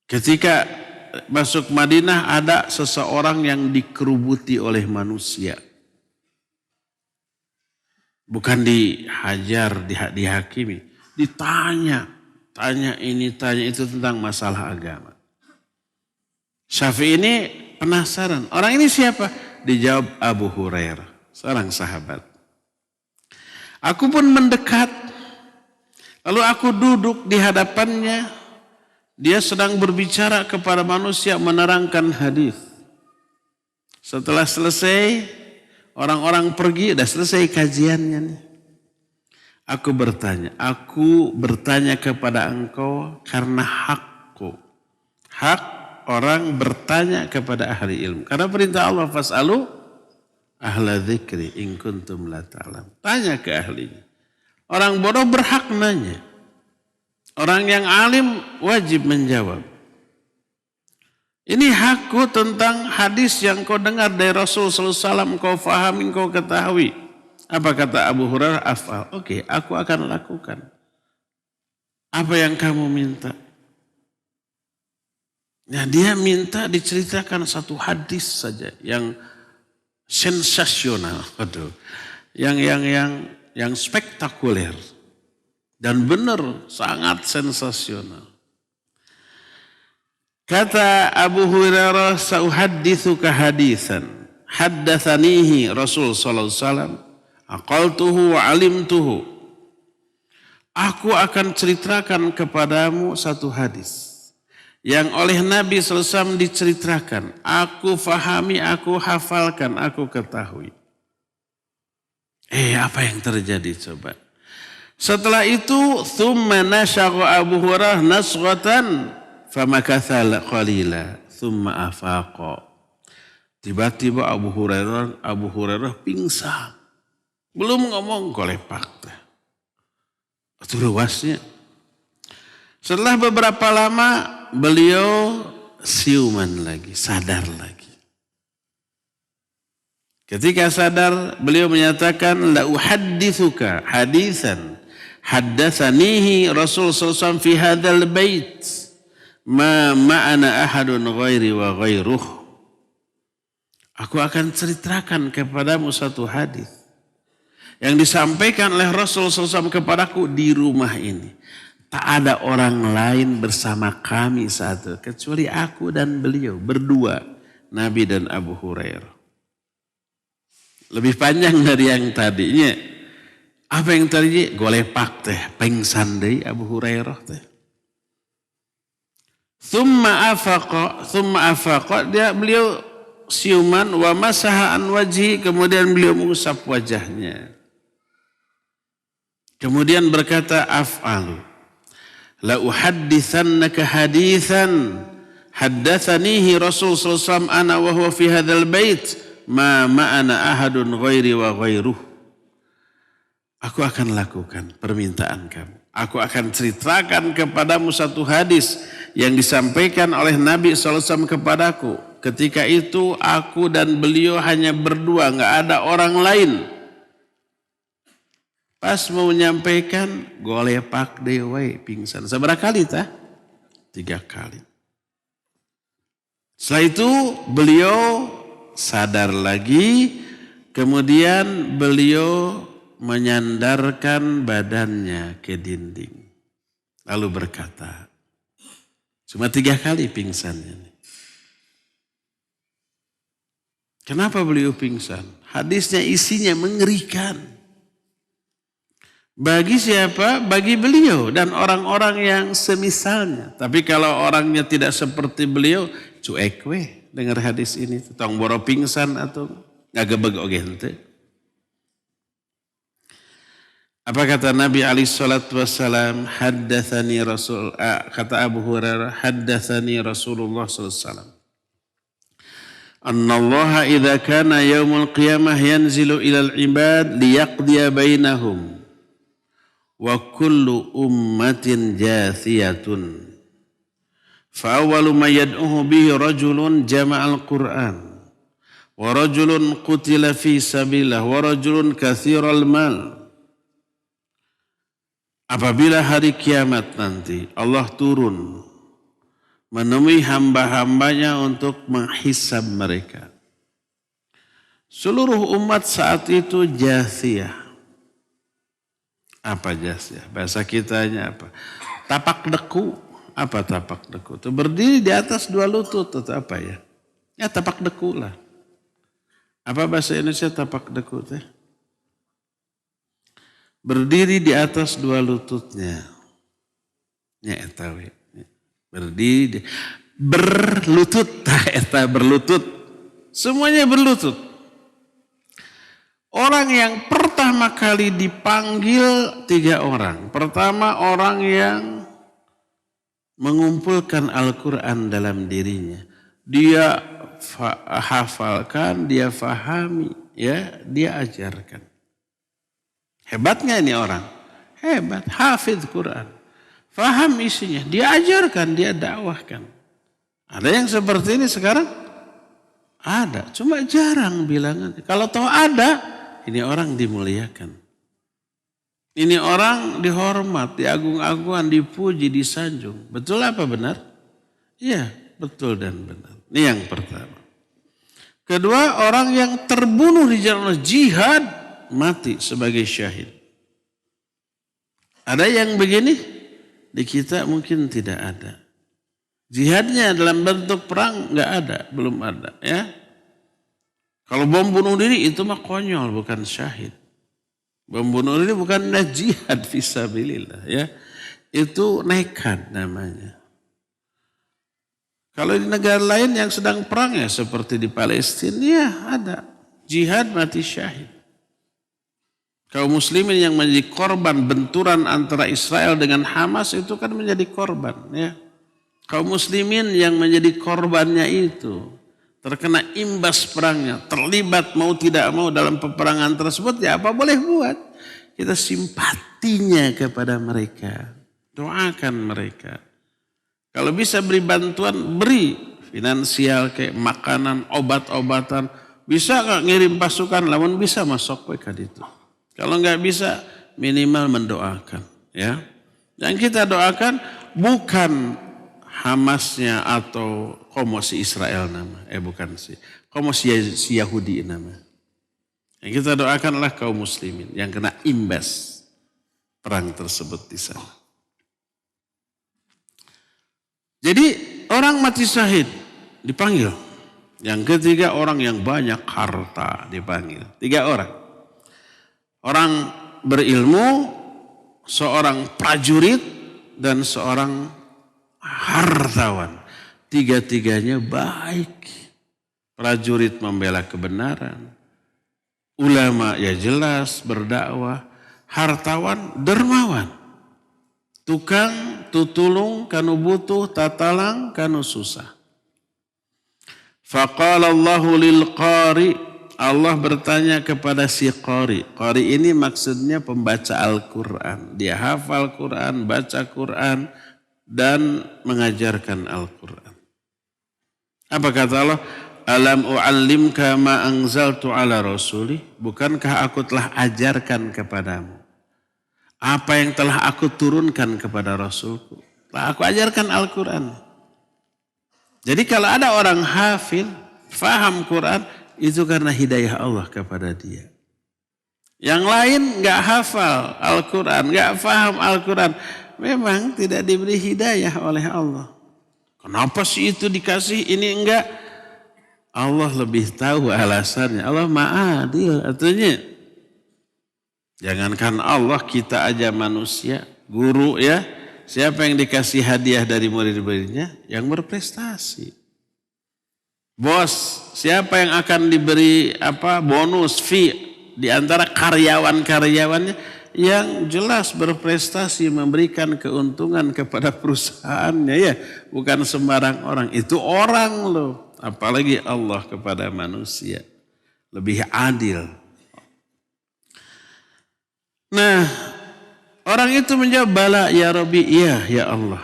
Ketika masuk Madinah ada seseorang yang dikerubuti oleh manusia. Bukan dihajar, dihakimi. Ditanya, tanya ini, tanya itu tentang masalah agama. Syafi ini penasaran, orang ini siapa? Dijawab Abu Hurairah, seorang sahabat. Aku pun mendekat. Lalu aku duduk di hadapannya, dia sedang berbicara kepada manusia menerangkan hadis. Setelah selesai, orang-orang pergi, sudah selesai kajiannya nih. Aku bertanya kepada engkau karena hakku. Hak orang bertanya kepada ahli ilmu. Karena perintah Allah, fas'alu ahla dzikri in kuntum la ta'lam. Tanya ke ahlinya. Orang bodoh berhak nanya. Orang yang alim wajib menjawab. Ini hakku tentang hadis yang kau dengar dari Rasul sallallahu alaihi wasallam, kau fahami, kau ketahui. Apa kata Abu Hurairah? Afal. Oke, aku akan lakukan. Apa yang kamu minta? Nah, dia minta diceritakan satu hadis saja yang sensasional. Aduh. Yang spektakuler dan benar sangat sensasional. Kata Abu Hurairah, "Sauhadditsuka hadisan haddatsanihi Rasul sallallahu alaihi wasallam, aqaltuhu wa alimtuhu." Aku akan ceritakan kepadamu satu hadis yang oleh Nabi sallallahu alaihi wasallam diceritakan, aku fahami, aku hafalkan, aku ketahui. Apa yang terjadi coba? Setelah itu, thumma nasyaqa Abu Hurairah nasghatan famakatha qalila thumma afaqa. Tiba-tiba Abu Hurairah pingsan. Belum ngomong kolepak. Itu luasnya. Setelah beberapa lama beliau siuman lagi, sadar lagi. Ketika sadar, beliau menyatakan, la uhaddithuka hadisan haddatsanihi Rasul sallallahu alaihi wasallam fi hadzal bait ma ma'ana ahadun ghairi wa ghairuh. Aku akan ceritakan kepadamu satu hadis yang disampaikan oleh Rasul sallallahu alaihi wasallam kepadaku di rumah ini. Tak ada orang lain bersama kami saat itu kecuali aku dan beliau berdua, Nabi dan Abu Hurairah. Lebih panjang dari yang tadinya. Apa yang terjadi? Golepak teh, pengsan deui Abu Hurairah teh. Thumma afaqa, beliau siuman wa masaha an wajhi, kemudian beliau mengusap wajahnya. Kemudian berkata, af'alu la uhadditsannaka haditsan haddatsanihi Rasul sallallahu alaihi wasallam ana wa huwa fi hadzal bait ma ma'ana ahadun ghairi wa ghairuh. Aku akan lakukan permintaan kamu. Aku akan ceritakan kepadamu satu hadis yang disampaikan oleh Nabi SAW kepadaku. Ketika itu aku dan beliau hanya berdua, nggak ada orang lain. Pas mau menyampaikan, golepak dewe pingsan. Seberapa kali tah? 3 kali. Setelah itu beliau sadar lagi, kemudian beliau menyandarkan badannya ke dinding. Lalu berkata, cuma 3 kali pingsannya. Kenapa beliau pingsan? Hadisnya isinya mengerikan. Bagi siapa? Bagi beliau dan orang-orang yang semisalnya. Tapi kalau orangnya tidak seperti beliau, cuek weh dengar hadis ini. Tong boro pingsan atau ngagebeg oge henteu. Apa kata Nabi alaihi salatu wassalam? Haddatsani Rasul, kata Abu Hurairah, haddatsani Rasulullah sallallahu alaihi wasallam. Annallaha idza kana yaumul qiyamah yanzilu ilal ibad liyaqdiya bainahum wa kullu ummatin jathiyatun. Fa awwalu ma yad'uhu bihi rajulun jama'al Qur'an wa rajulun qutila fi sabilillah wa rajulun katsiral mal. Apabila hari kiamat nanti Allah turun menemui hamba-hambanya untuk menghisab mereka. Seluruh umat saat itu jathiyah. Apa jathiyah? Bahasa kitanya apa? Tapak deku. Apa tapak deku? Itu berdiri di atas 2 lutut atau apa ya? Ya tapak deku lah. Apa bahasa Indonesia tapak deku teh? Berdiri di atas 2 lututnya. Ya etawi. Berdiri berlutut, eta berlutut. Semuanya berlutut. Orang yang pertama kali dipanggil 3 orang. Pertama orang yang mengumpulkan Al-Quran dalam dirinya. Dia hafalkan, dia fahami, ya, dia ajarkan. Hebatnya ini orang. Hebat, hafidh Quran. Faham isinya, dia ajarkan, dia dakwahkan. Ada yang seperti ini sekarang? Ada, cuma jarang bilangan. Kalau tahu ada, ini orang dimuliakan. Ini orang dihormat, diagung-agungan, dipuji, disanjung. Betul apa benar? Iya, betul dan benar. Ini yang pertama. Kedua, orang yang terbunuh di jalan Allah, jihad, mati sebagai syahid. Ada yang begini? Di kita mungkin tidak ada. Jihadnya dalam bentuk perang nggak ada, belum ada, ya. Kalau bom bunuh diri itu mah konyol, bukan syahid. Bom bunuh diri bukan jihad fisabilillah, ya. Itu nekat namanya. Kalau di negara lain yang sedang perang ya seperti di Palestina, ya ada jihad mati syahid. Kaum muslimin yang menjadi korban benturan antara Israel dengan Hamas itu kan menjadi korban, ya. Kaum muslimin yang menjadi korbannya itu terkena imbas perangnya, terlibat mau tidak mau dalam peperangan tersebut, ya apa boleh buat. Kita simpatinya kepada mereka, doakan mereka. Kalau bisa beri bantuan, beri finansial kayak makanan, obat-obatan. Bisa nggak ngirim pasukan, lamun bisa masuk ke itu. Kalau nggak bisa minimal mendoakan, ya. Dan kita doakan bukan Hamasnya atau komosi Israel nama, bukan sih, komosi si Yahudi nama. Yang kita doakanlah kaum muslimin yang kena imbas perang tersebut di sana. Jadi orang mati syahid dipanggil. Yang ketiga orang yang banyak harta dipanggil. 3 orang. Orang berilmu, seorang prajurit, dan seorang hartawan. Tiga-tiganya baik. Prajurit membela kebenaran. Ulama ya jelas berdakwah. Hartawan dermawan. Tukang tutulung kanu butuh, tatalang kanu susah. Faqala Allahu lil qari, Allah bertanya kepada si qari. Qari ini maksudnya pembaca Al-Quran. Dia hafal Quran, baca Quran, dan mengajarkan Al-Quran. Apa kata Allah? Alam u'allimka ma anzaltu ala rasuli. Bukankah aku telah ajarkan kepadamu apa yang telah aku turunkan kepada Rasulku? Telah aku ajarkan Al-Quran. Jadi kalau ada orang hafil, faham Quran, itu karena hidayah Allah kepada dia. Yang lain gak hafal Al-Quran, gak faham Al-Quran, memang tidak diberi hidayah oleh Allah. Kenapa sih itu dikasih, ini enggak? Allah lebih tahu alasannya. Allah maha adil, artinya. Jangankan Allah, kita aja manusia, guru ya. Siapa yang dikasih hadiah dari murid-muridnya? Yang berprestasi. Bos, siapa yang akan diberi bonus, fee di antara karyawan-karyawannya? Yang jelas berprestasi, memberikan keuntungan kepada perusahaannya ya. Bukan sembarang orang, itu orang loh. Apalagi Allah kepada manusia. Lebih adil. Nah, orang itu menjawab, bala ya Rabbi, iya ya Allah.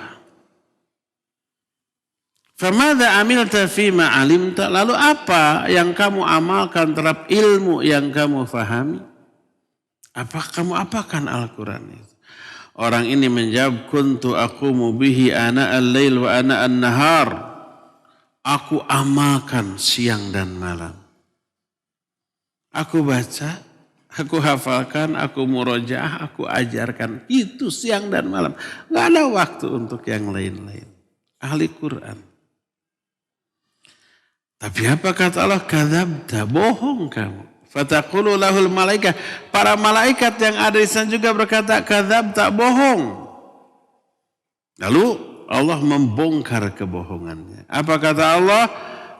Famadha amilta fima alimta, lalu apa yang kamu amalkan terhadap ilmu yang kamu fahami? Apa kamu apakan Al-Quran itu? Orang ini menjawab, kuntu aqumu bihi ana al-lail wa ana an-nahar. Aku amalkan siang dan malam. Aku baca, aku hafalkan, aku murojaah, aku ajarkan. Itu siang dan malam. Gak ada waktu untuk yang lain-lain. Ahli Quran. Tapi apa kata Allah? Kadzabta, bohong kamu. Fataqulu lahul malaikah. Para malaikat yang ada di sana juga berkata, kadzabta, bohong. Lalu Allah membongkar kebohongannya. Apa kata Allah?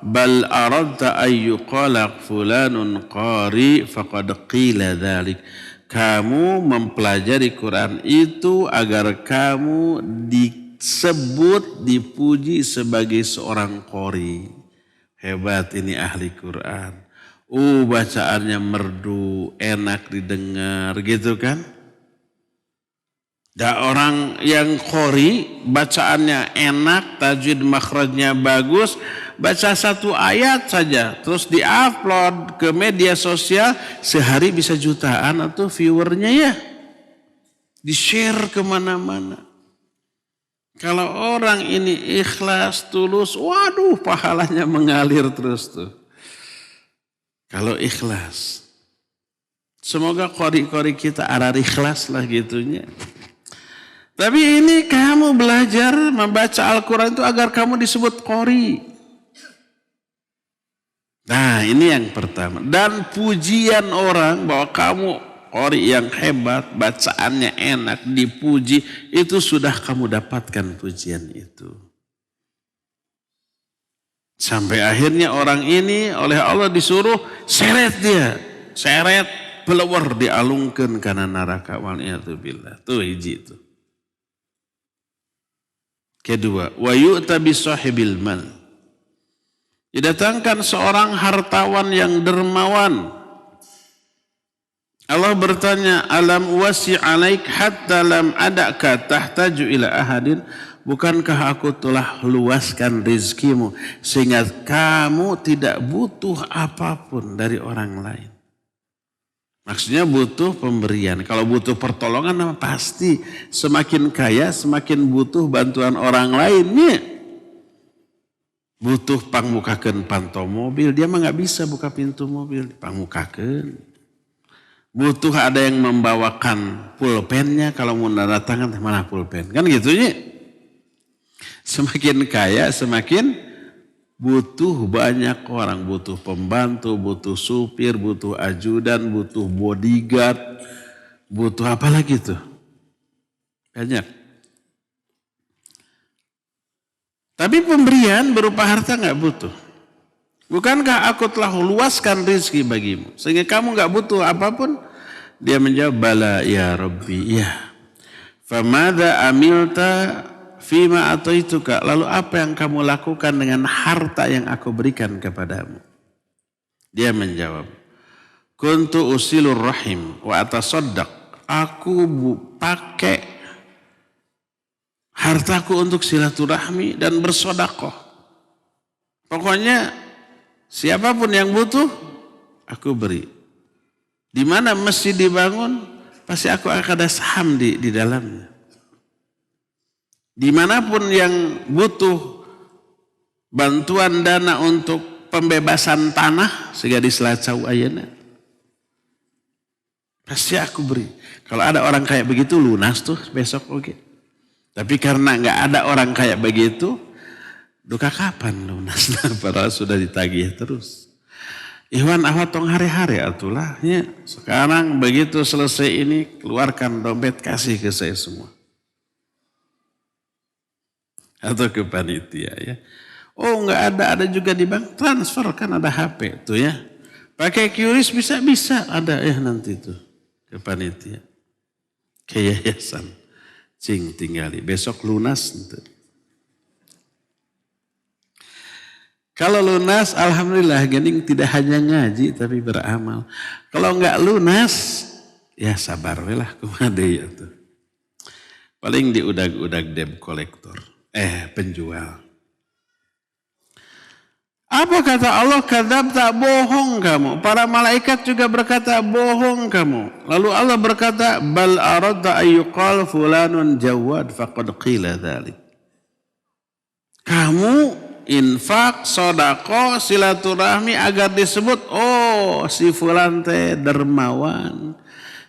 Bal aradta ayyuqala fulanun qari faqad qila dzalik. Kamu mempelajari Quran itu agar kamu disebut, dipuji sebagai seorang qari. Hebat ini ahli Quran. Bacaannya merdu, enak didengar gitu kan. Da orang yang qari, bacaannya enak, tajwid makhrajnya bagus, baca satu ayat saja, terus di-upload ke media sosial, sehari bisa jutaan atau viewernya ya. Di-share kemana-mana. Kalau orang ini ikhlas, tulus, waduh pahalanya mengalir terus tuh. Kalau ikhlas. Semoga qori-qori kita arah ikhlas lah gitunya. Tapi ini kamu belajar membaca Al-Quran itu agar kamu disebut qori. Nah ini yang pertama. Dan pujian orang bahwa kamu qori yang hebat, bacaannya enak, dipuji. Itu sudah kamu dapatkan pujian itu. Sampai akhirnya orang ini oleh Allah disuruh seret dia. Seret, pelewar dialungkan karena neraka. Wal'iyatubillah. Tuh hiji itu. Kedua, wa yu'ta bisahibil mal. Didatangkan seorang hartawan yang dermawan. Allah bertanya, alam wasi alaik hatta lam adaka tahtaju ila ahadin. Bukankah aku telah luaskan rizkimu sehingga kamu tidak butuh apapun dari orang lain. Maksudnya butuh pemberian. Kalau butuh pertolongan pasti semakin kaya semakin butuh bantuan orang lainnya. Butuh pangmukakeun panto mobil, dia mah gak bisa buka pintu mobil, pangmukakeun. Butuh ada yang membawakan pulpennya, kalau mau tanda tangan mana pulpen, kan gitunya. Semakin kaya semakin butuh banyak orang, butuh pembantu, butuh supir, butuh ajudan, butuh bodyguard. butuh apa lagi tuh? Banyak. Tapi pemberian berupa harta nggak butuh. Bukankah aku telah luaskan rezeki bagimu sehingga kamu nggak butuh apapun? Dia menjawab, bala ya Rabbi, ya. Famada amilta fima ataituka. Lalu apa yang kamu lakukan dengan harta yang aku berikan kepadamu? Dia menjawab, kuntu usilur rahim wa atasaddaq. Aku pakai hartaku untuk silaturahmi dan bersedekah. Pokoknya siapapun yang butuh, aku beri. Di mana masjid dibangun, pasti aku akan ada saham di dalamnya. Dimanapun yang butuh bantuan dana untuk pembebasan tanah, sehingga di Selacau ayana, pasti aku beri. Kalau ada orang kayak begitu lunas tuh besok oke. Tapi karena nggak ada orang kayak begitu, duka kapan lunas? Padahal sudah ditagih terus. Ikhwan ahwat tong hari-hari atulah. Ya. Sekarang begitu selesai ini, keluarkan dompet kasih ke saya semua. Atau ke panitia ya. Oh nggak ada juga di bank, transfer kan ada HP tuh ya. Pakai QRIS bisa ada ya nanti tuh ke panitia. Ke yayasan. Cing tinggali, besok lunas. Kalau lunas, alhamdulillah, gening tidak hanya ngaji tapi beramal. Kalau enggak lunas, ya sabar lah, kumade ya tuh. Paling diudag-udag debt collector, penjual. Apa kata Allah? Kadzab, tak bohong kamu. Para malaikat juga berkata bohong kamu. Lalu Allah berkata, bal aradda ayyuqal fulanun jawad faqad qila dzalik. Kamu infak, sedekah, silaturahmi agar disebut, oh si fulan teh dermawan,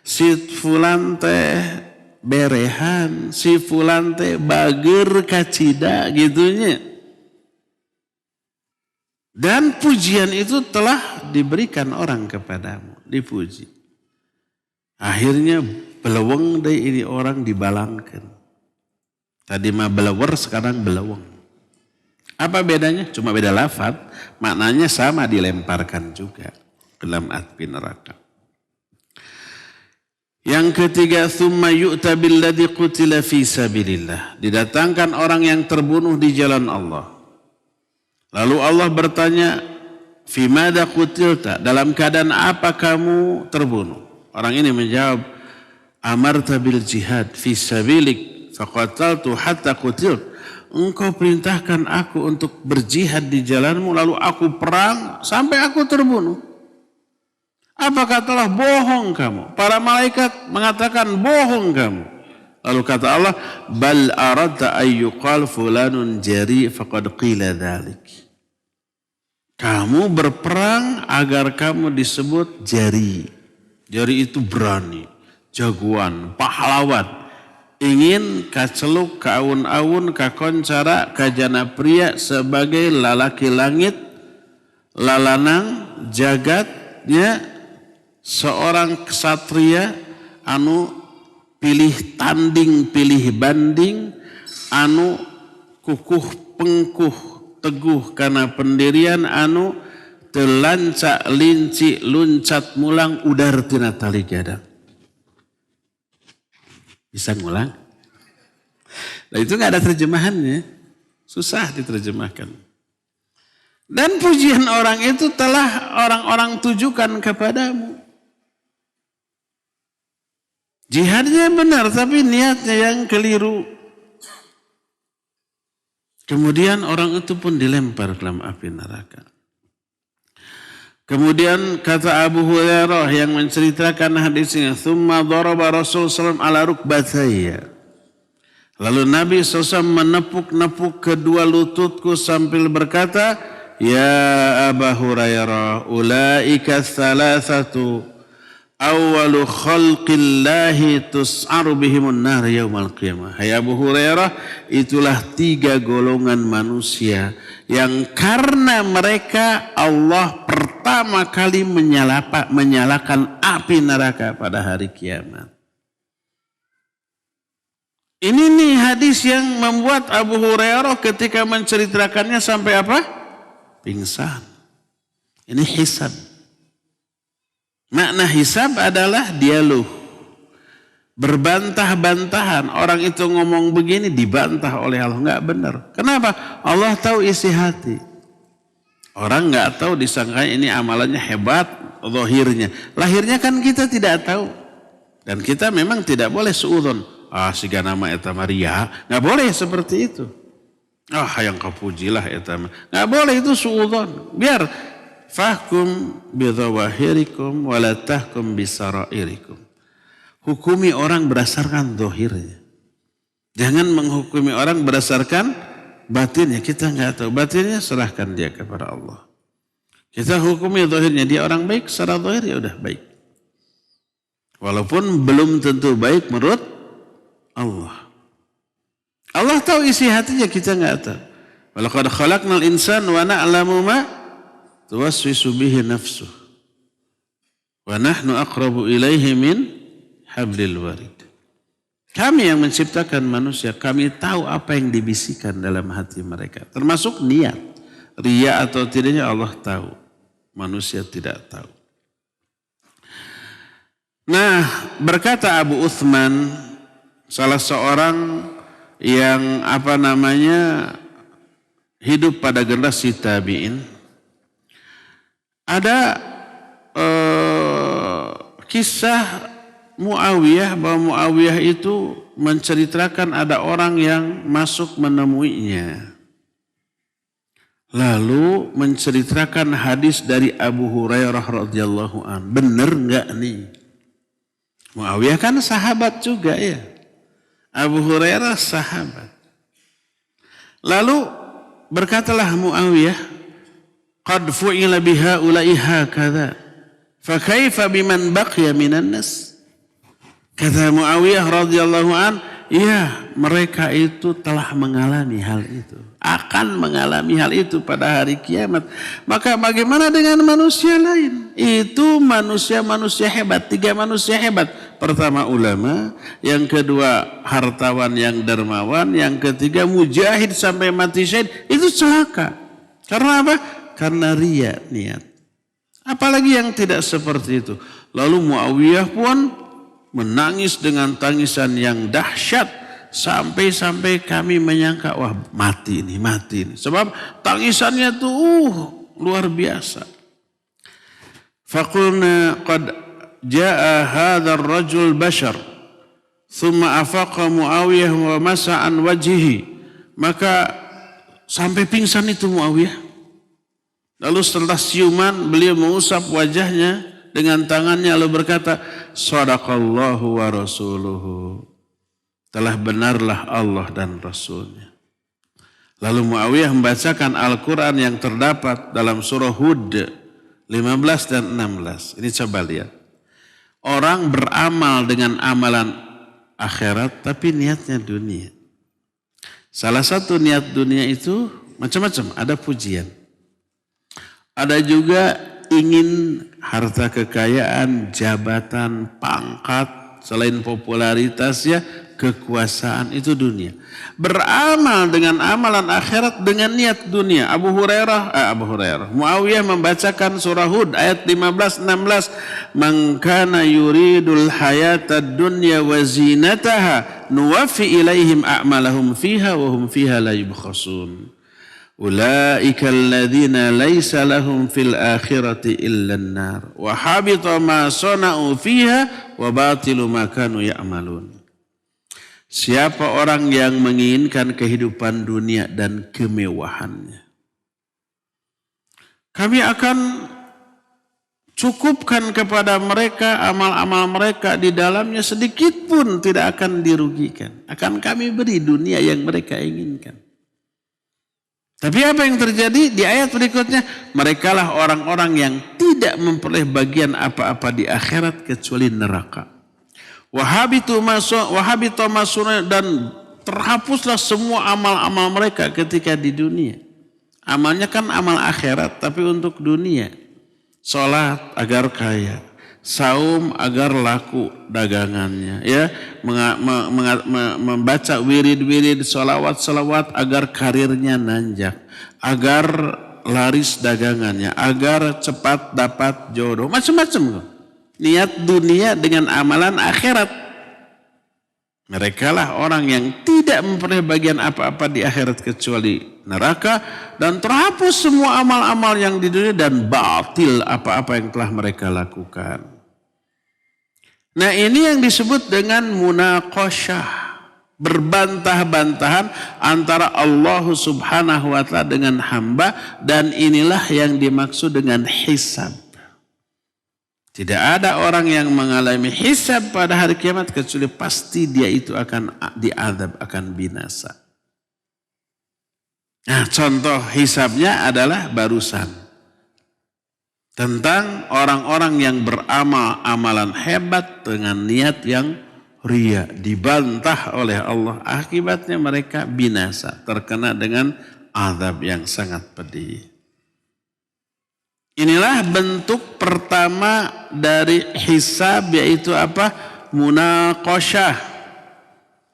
si fulan teh berehan, si fulan teh bager kacida gitunya. Dan pujian itu telah diberikan orang kepadamu, dipuji. Akhirnya beleweng deh ini orang dibalangkan. Tadi mah belewer, sekarang beleweng. Apa bedanya? Cuma beda lafaz, maknanya sama, dilemparkan juga ke dalam api neraka. Yang ketiga, tsumma yu'ta billadzi qutila fi sabilillah. Didatangkan orang yang terbunuh di jalan Allah. Lalu Allah bertanya, fi madza qutilta? Dalam keadaan apa kamu terbunuh? Orang ini menjawab, amarta bil jihad fi sabilik faqataltu hatta qutiltu. Engkau perintahkan aku untuk berjihad di jalanmu, lalu aku perang sampai aku terbunuh. Apa katalah bohong kamu? Para malaikat mengatakan bohong kamu. Lalu kata Allah, bal aradta ayyuqal fulanun jari faqad qila dzalik. Kamu berperang agar kamu disebut jari. Jari itu berani, jagoan, pahlawan. Ingin kaceluk, kaun-aun, kakoncara, kajana pria sebagai lalaki langit, lalanang, jagatnya seorang ksatria anu pilih tanding, pilih banding, anu kukuh pengkuh, teguh karena pendirian, anu telancak linci luncat mulang udar tina tali gadang. Bisa ngulang? Nah itu gak ada terjemahannya. Susah diterjemahkan. Dan pujian orang itu telah orang-orang tujukan kepadamu. Jihadnya benar tapi niatnya yang keliru. Kemudian orang itu pun dilempar ke dalam api neraka. Kemudian kata Abu Hurairah yang menceritakan hadisnya, "Tsumma daraba Rasul sallallahu ala rukbatayya." Lalu Nabi SAW menepuk-nepuk kedua lututku sambil berkata, "Ya Abu Hurairah, ulaika thalathatu awwalu khalqillahi tus'aru bihimun nar yaumal qiyamah." Hai Abu Hurairah, itulah 3 golongan manusia yang karena mereka Allah pertama kali menyalakan api neraka pada hari kiamat. Ini nih hadis yang membuat Abu Hurairah ketika menceritakannya sampai apa? Pingsan. Ini hisab. Makna hisab adalah dialog. Berbantah-bantahan. Orang itu ngomong begini dibantah oleh Allah. Enggak benar. Kenapa? Allah tahu isi hati. Orang enggak tahu, disangka ini amalannya hebat, zahirnya. Lahirnya kan kita tidak tahu. Dan kita memang tidak boleh suudzon. Siga nama eta Maria. Enggak boleh seperti itu. Yang kau pujilah eta. Enggak boleh, itu suudzon. Biar fahkum bidhawahirikum wala tahkum bisarairikum. Hukumi orang berdasarkan zahirnya. Jangan menghukumi orang berdasarkan batinnya. Kita enggak tahu. Batinnya serahkan dia kepada Allah. Kita hukumi zahirnya. Dia orang baik, secara zahir ya udah baik. Walaupun belum tentu baik menurut Allah. Allah tahu isi hatinya, kita enggak tahu. Walaqad khalaqnal insana wa na'lamu ma tuwaswisu bihi nafsuh. Wa nahnu aqrabu ilaihi min hablil warid. Kami yang menciptakan manusia, kami tahu apa yang dibisikkan dalam hati mereka. Termasuk niat. Riya atau tidaknya Allah tahu. Manusia tidak tahu. Nah, berkata Abu Uthman, salah seorang yang hidup pada generasi tabi'in, ada kisah Muawiyah, bahwa Muawiyah itu menceritakan ada orang yang masuk menemuinya. Lalu menceritakan hadis dari Abu Hurairah radhiyallahu an. Benar enggak nih? Muawiyah kan sahabat juga ya. Abu Hurairah sahabat. Lalu berkatalah Muawiyah, qad fu'ila biha ulai hakadha. Fa kaifa biman baqiya minan nas? Kata Muawiyah radhiyallahu an, iya, mereka itu telah mengalami hal itu. Akan mengalami hal itu pada hari kiamat. Maka bagaimana dengan manusia lain? Itu manusia-manusia hebat. 3 manusia hebat. Pertama ulama. Yang kedua hartawan yang dermawan. Yang ketiga mujahid sampai mati syahid. Itu celaka. Karena apa? Karena riya niat. Apalagi yang tidak seperti itu. Lalu Muawiyah pun menangis dengan tangisan yang dahsyat. Sampai-sampai kami menyangka, wah mati ini. Sebab tangisannya tuh luar biasa. Faqulna qad jaa hadzal rajul bashar. Thumma afaqa Muawiyah wa masa'an wajhihi. Maka sampai pingsan itu Muawiyah. Lalu setelah siuman beliau mengusap wajahnya dengan tangannya lalu berkata, Sadaqallahu wa rasuluhu. Telah benarlah Allah dan Rasulnya. Lalu Muawiyah membacakan Al-Quran yang terdapat dalam surah Hud 15 dan 16. Ini coba lihat. Orang beramal dengan amalan akhirat tapi niatnya dunia. Salah satu niat dunia itu macam-macam. Ada pujian. Ada juga ingin harta kekayaan, jabatan, pangkat, selain popularitasnya, kekuasaan, itu dunia. Beramal dengan amalan akhirat dengan niat dunia. Abu Hurairah, Muawiyah membacakan surah Hud ayat 15-16. Man kana yuridul hayatad dunya wa zinataha nuwaffi ilaihim a'malahum fiha wa hum fiha la yubkhasun. Ulaika alladhina laysa lahum fil akhirati illa an-nar wa habita ma sana'u fiha wa batilu ma kanu ya'malun. Siapa orang yang menginginkan kehidupan dunia dan kemewahannya, kami akan cukupkan kepada mereka amal-amal mereka di dalamnya, sedikit pun tidak akan dirugikan. Akan kami beri dunia yang mereka inginkan. Tapi apa yang terjadi di ayat berikutnya? Merekalah orang-orang yang tidak memperoleh bagian apa-apa di akhirat kecuali neraka. Wahabitu masuna, dan terhapuslah semua amal-amal mereka ketika di dunia. Amalnya kan amal akhirat tapi untuk dunia. Salat agar kaya, saum agar laku dagangannya, ya, membaca wirid-wirid, salawat-salawat agar karirnya nanjak, agar laris dagangannya, agar cepat dapat jodoh, macam-macam. Niat dunia dengan amalan akhirat. Mereka lah orang yang tidak memperoleh bagian apa-apa di akhirat kecuali neraka, dan terhapus semua amal-amal yang di dunia dan batil apa-apa yang telah mereka lakukan. Nah, ini yang disebut dengan munaqasyah, berbantah-bantahan antara Allah Subhanahu wa ta'ala dengan hamba, dan inilah yang dimaksud dengan hisab. Tidak ada orang yang mengalami hisab pada hari kiamat kecuali pasti dia itu akan diazab, akan binasa. Nah, contoh hisabnya adalah barusan. Tentang orang-orang yang beramal amalan hebat dengan niat yang ria, dibantah oleh Allah. Akibatnya mereka binasa, terkena dengan azab yang sangat pedih. Inilah bentuk pertama dari hisab, yaitu apa? Munaqasyah.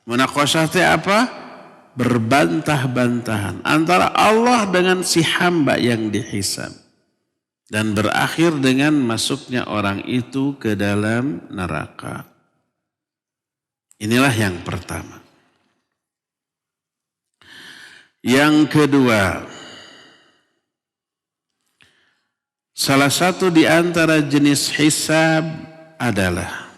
Munaqasyah itu apa? Berbantah-bantahan antara Allah dengan si hamba yang dihisab. Dan berakhir dengan masuknya orang itu ke dalam neraka. Inilah yang pertama. Yang kedua, salah satu di antara jenis hisab adalah,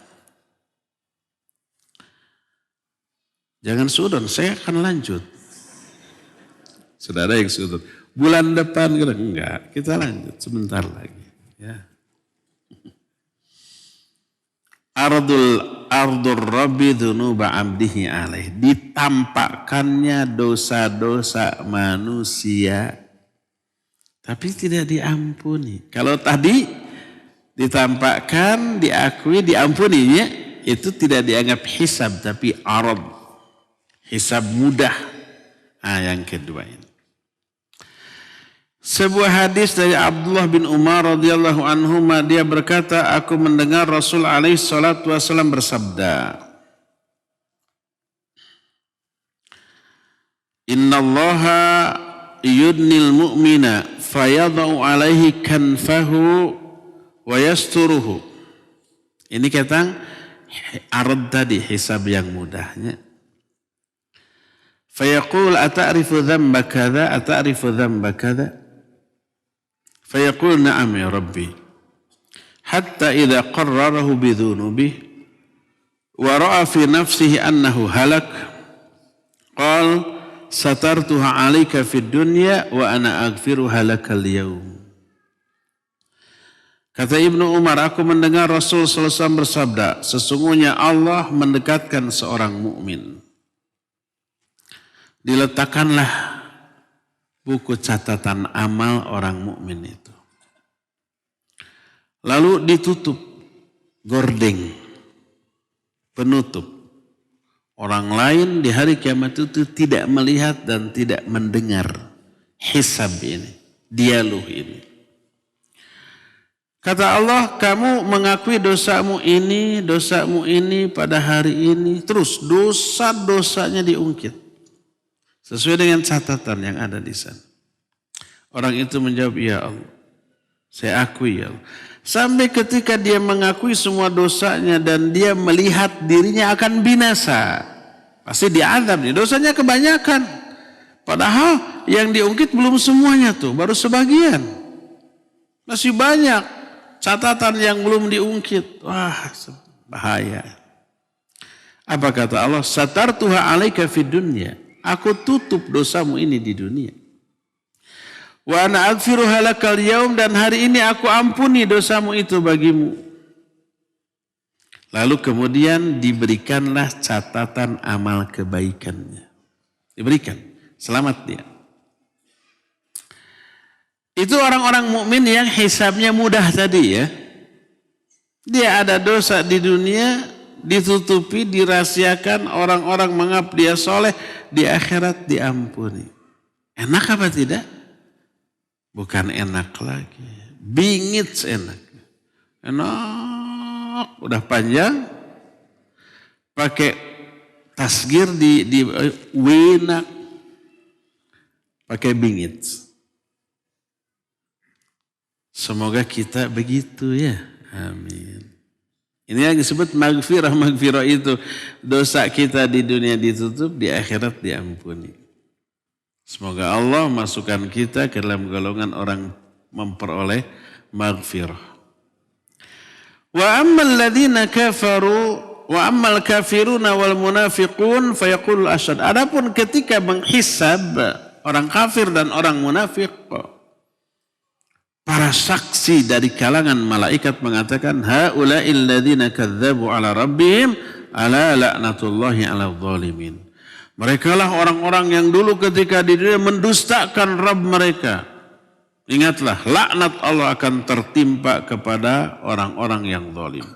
jangan sudon, saya akan lanjut. Sudah ada yang sudon. Bulan depan kita enggak, kita lanjut sebentar lagi. Ya. Ardul Rabbi dhunuba abdihi alaih. Ditampakkannya dosa-dosa manusia, tapi tidak diampuni. Kalau tadi ditampakkan, diakui, diampuninya, itu tidak dianggap hisab, tapi arad. Hisab mudah. Nah, yang kedua ini. Sebuah hadis dari Abdullah bin Umar radhiyallahu anhu, dia berkata, aku mendengar Rasul alaihi salatu wasallam bersabda, Innallaha yudnil mu'mina fayadau alaihi kanfahu wa yasturuhu. Ini kata arad tadi, hisab yang mudahnya. Fayaqul ata'rifu dhanba kadha, ata'rifu dhanba kadha. Fayaqul na'am ya Rabbi. Hatta idha qarrarahu bidhunubih wa ra'a fi nafsihi annahu halak. Qal satartuha alaika fid dunya wa ana aghfiruha lakal yawm. Kata Ibnu Umar, aku mendengar Rasul sallallahu alaihi wasallam bersabda, sesungguhnya Allah mendekatkan seorang mukmin. Diletakkanlah buku catatan amal orang mukmin itu. Lalu ditutup, gordeng, penutup. Orang lain di hari kiamat itu tidak melihat dan tidak mendengar hisab ini, dialog ini. Kata Allah, kamu mengakui dosamu ini pada hari ini. Terus dosa-dosanya diungkit. Sesuai dengan catatan yang ada di sana. Orang itu menjawab, ya Allah, saya akui ya Allah. Sampai ketika dia mengakui semua dosanya dan dia melihat dirinya akan binasa. Pasti diazab nih, dosanya kebanyakan. Padahal yang diungkit belum semuanya tuh, baru sebagian. Masih banyak catatan yang belum diungkit. Wah, bahaya. Apa kata Allah? Satartuha alaika fid dunya. Aku tutup dosamu ini di dunia. Wa ana aghfiruha lakal yaum, dan hari ini aku ampuni dosamu itu bagimu. Lalu kemudian diberikanlah catatan amal kebaikannya. Diberikan, selamat dia. Itu orang-orang mukmin yang hisabnya mudah tadi ya. Dia ada dosa di dunia, ditutupi, dirahasiakan, orang-orang menganggap dia soleh, di akhirat diampuni. Enak apa tidak? Bukan enak lagi, bingit enak. Enak udah panjang, pakai tasgir di wenak, pakai bingit. Semoga kita begitu ya. Amin. Ini yang disebut maghfirah. Maghfirah itu dosa kita di dunia ditutup, di akhirat diampuni. Semoga Allah masukkan kita ke dalam golongan orang memperoleh maghfirah. Wa ammal ladzina kafaru wa ammal kafiruna wal munafiqun fayaqul asyhad. Adapun ketika menghisab orang kafir dan orang munafik, para saksi dari kalangan malaikat mengatakan haula'il ladzina kadzdzabu ala rabbihim ala la'natullahi 'alal zalimin. Mereka lah orang-orang yang dulu ketika di dunia mendustakan Rabb mereka. Ingatlah, laknat Allah akan tertimpa kepada orang-orang yang zalim.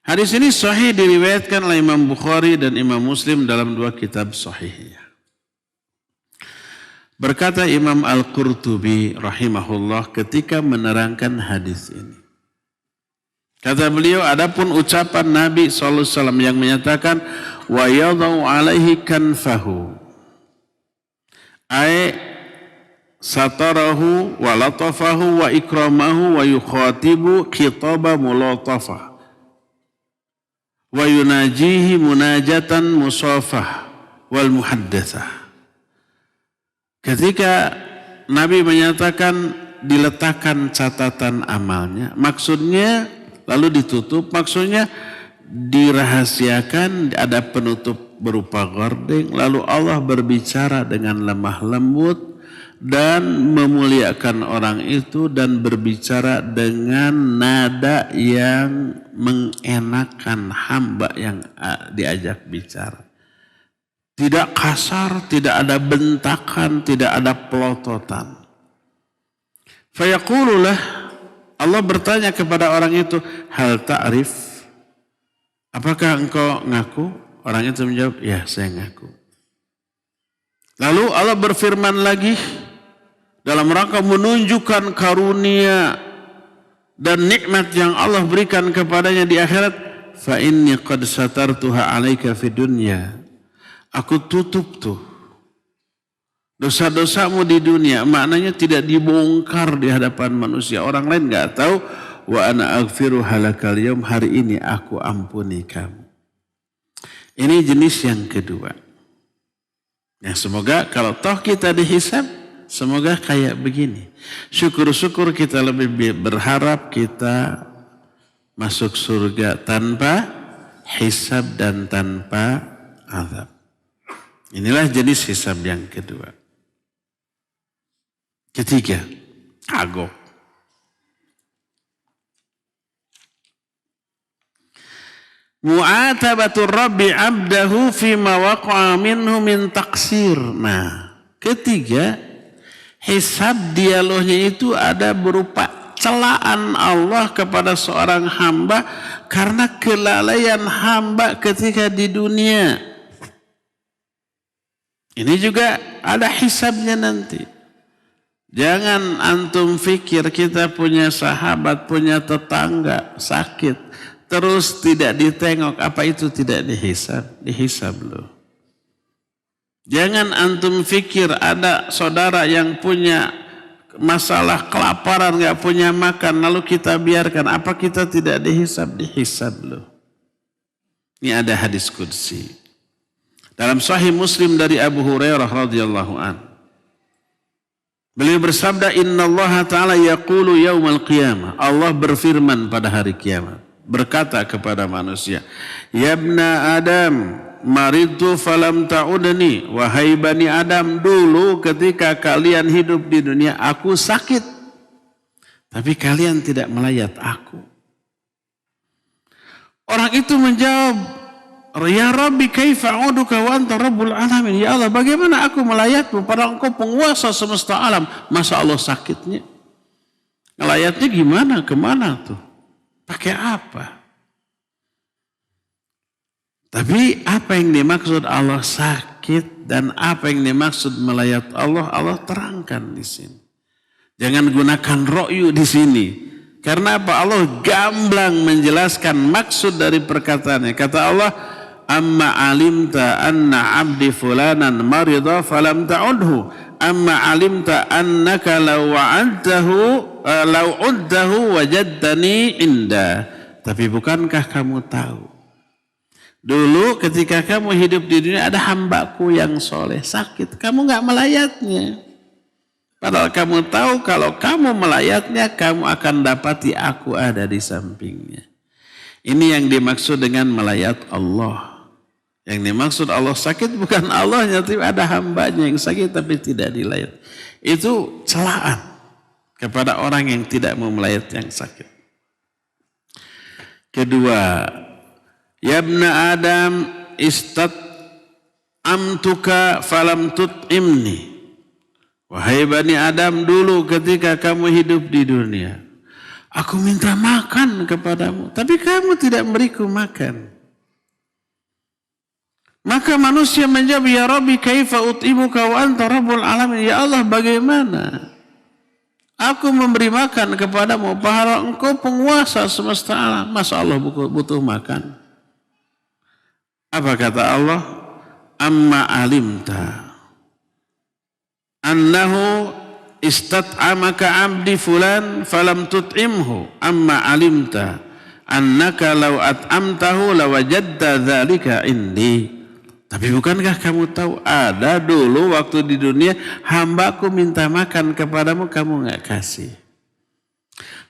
Hadis ini sahih diriwayatkan oleh Imam Bukhari dan Imam Muslim dalam dua kitab sahihnya. Berkata Imam Al-Qurtubi rahimahullah ketika menerangkan hadis ini. Kata beliau, adapun ucapan Nabi SAW yang menyatakan wa yadau alaihi kanfahu ay satarahu wa latafahu wa ikramahu wa yukhatibu khitaba mulatafah wa yunajihi munajatan musafah wal muhaddatsah. Ketika Nabi menyatakan diletakkan catatan amalnya, maksudnya lalu ditutup, maksudnya dirahasiakan, ada penutup berupa gording, lalu Allah berbicara dengan lemah lembut dan memuliakan orang itu dan berbicara dengan nada yang mengenakan hamba yang diajak bicara. Tidak kasar, tidak ada bentakan, tidak ada pelototan. Fayaqululah, Allah bertanya kepada orang itu, hal ta'rif, apakah engkau ngaku? Orang itu menjawab, ya saya ngaku. Lalu Allah berfirman lagi, dalam rangka menunjukkan karunia dan nikmat yang Allah berikan kepadanya di akhirat, fa inni qad satartuha 'alaika fid dunya. Aku tutup tuh dosa-dosamu di dunia, maknanya tidak dibongkar di hadapan manusia. Orang lain nggak tahu. Wa ana aghfiru halakal yaum, hari ini aku ampuni kamu. Ini jenis yang kedua. Ya, semoga kalau toh kita dihisab, semoga kayak begini. Syukur-syukur kita lebih berharap kita masuk surga tanpa hisab dan tanpa azab. Inilah jenis hisab yang kedua. Ketiga, agok. Mu'atabatur Rabbi abdahu fima waqa'a minhu min taksir. Nah, ketiga, hisab dialognya itu ada berupa celaan Allah kepada seorang hamba karena kelalaian hamba ketika di dunia. Ini juga ada hisabnya nanti. Jangan antum fikir kita punya sahabat, punya tetangga sakit, terus tidak ditengok, apa itu tidak dihisab? Dihisab loh. Jangan antum fikir ada saudara yang punya masalah kelaparan, gak punya makan, lalu kita biarkan, apa kita tidak dihisab? Dihisab loh. Ini ada hadis qudsi. Dalam Sahih Muslim dari Abu Hurairah radhiyallahu an. Beliau bersabda, Innallaha ta'ala yaqulu yaumal qiyamah. Allah berfirman pada hari kiamat. Berkata kepada manusia, Ya ibna Adam, maridtu falam ta'udni. Wahai Bani Adam, dulu ketika kalian hidup di dunia, aku sakit. Tapi kalian tidak melayat aku. Orang itu menjawab, Ya Rabbi kaifa a'uduka wa anta rabbul alamin. Ya Allah, bagaimana aku melayatmu padahal engkau penguasa semesta alam. Masa Allah sakitnya? Ngelayatnya gimana? Kemana tuh? Pakai apa? Tapi apa yang dimaksud Allah sakit dan apa yang dimaksud melayat Allah, Allah terangkan di sini. Jangan gunakan ro'yu di sini. Karena apa? Allah gamblang menjelaskan maksud dari perkataannya. Kata Allah, amma alimta anna abdi fulanan marida falam ta'udhu. Amma alimta annaka law uddahu wajadtani inda. Tapi bukankah kamu tahu? Dulu ketika kamu hidup di dunia ada hambaku yang soleh sakit. Kamu gak melayatnya. Padahal kamu tahu kalau kamu melayatnya, kamu akan dapati aku ada di sampingnya. Ini yang dimaksud dengan melayat Allah. Yang dimaksud Allah sakit bukan Allahnya, tapi ada hambanya yang sakit tapi tidak dilayat. Itu celaan kepada orang yang tidak mau melayat yang sakit. Kedua, ya ibna Adam amtuka falam tut'imni. Wahai Bani Adam, dulu ketika kamu hidup di dunia, aku minta makan kepadamu, tapi kamu tidak memberiku makan. Maka manusia menjawab, ya Rabbi kaifa ut'imuka wa anta rabbul alamin. Ya Allah, bagaimana aku memberi makan kepadamu padahal engkau penguasa semesta alam. Masa Allah butuh makan? Apa kata Allah? Amma alimta annahu istat'amaka abdi fulan falam tut'imhu. Amma alimta annaka law at'amtahu lawajadta dzalika indi. Tapi bukankah kamu tahu ada dulu waktu di dunia hambaku minta makan kepadamu, kamu enggak kasih.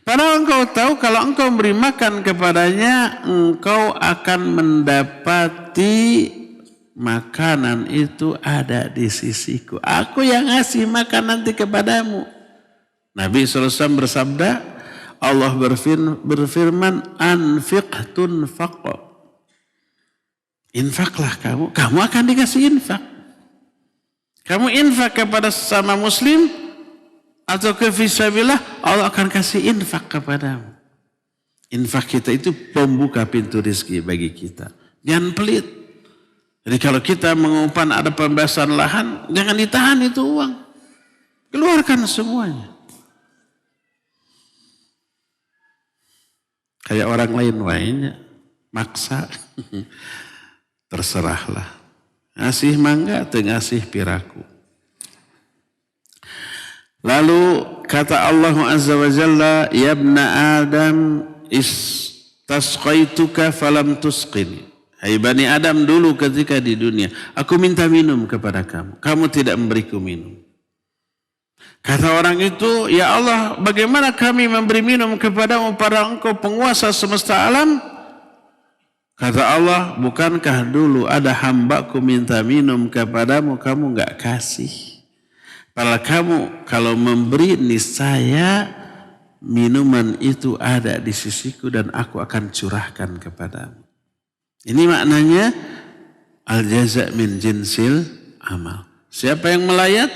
Padahal engkau tahu kalau engkau beri makan kepadanya, engkau akan mendapati makanan itu ada di sisiku. Aku yang ngasih makan nanti kepadamu. Nabi SAW bersabda, Allah berfirman, anfiq tunfaq. Infaklah kamu akan dikasih infak. Kamu infak kepada sesama muslim atau ke fisabilillah, Allah akan kasih infak kepadamu. Infak kita itu pembuka pintu rezeki bagi kita. Jangan pelit. Jadi kalau kita mengumpan ada pembebasan lahan, jangan ditahan itu uang. Keluarkan semuanya. Kayak orang lainnya, maksa. Terserahlah. Ngasih mangga atau ngasih piraku. Lalu kata Allah Azza wa Jalla, ya ibna Adam istasqaituka falam tusqini. Hai Bani Adam, dulu ketika di dunia, aku minta minum kepada kamu. Kamu tidak memberiku minum. Kata orang itu, ya Allah, bagaimana kami memberi minum kepadamu padahal engkau penguasa semesta alam? Kata Allah, bukankah dulu ada hambaku minta minum kepadamu, kamu enggak kasih. Padahal kamu kalau memberi niscaya minuman itu ada di sisiku dan aku akan curahkan kepadamu. Ini maknanya al-jaza' min jinsil amal. Siapa yang melayat,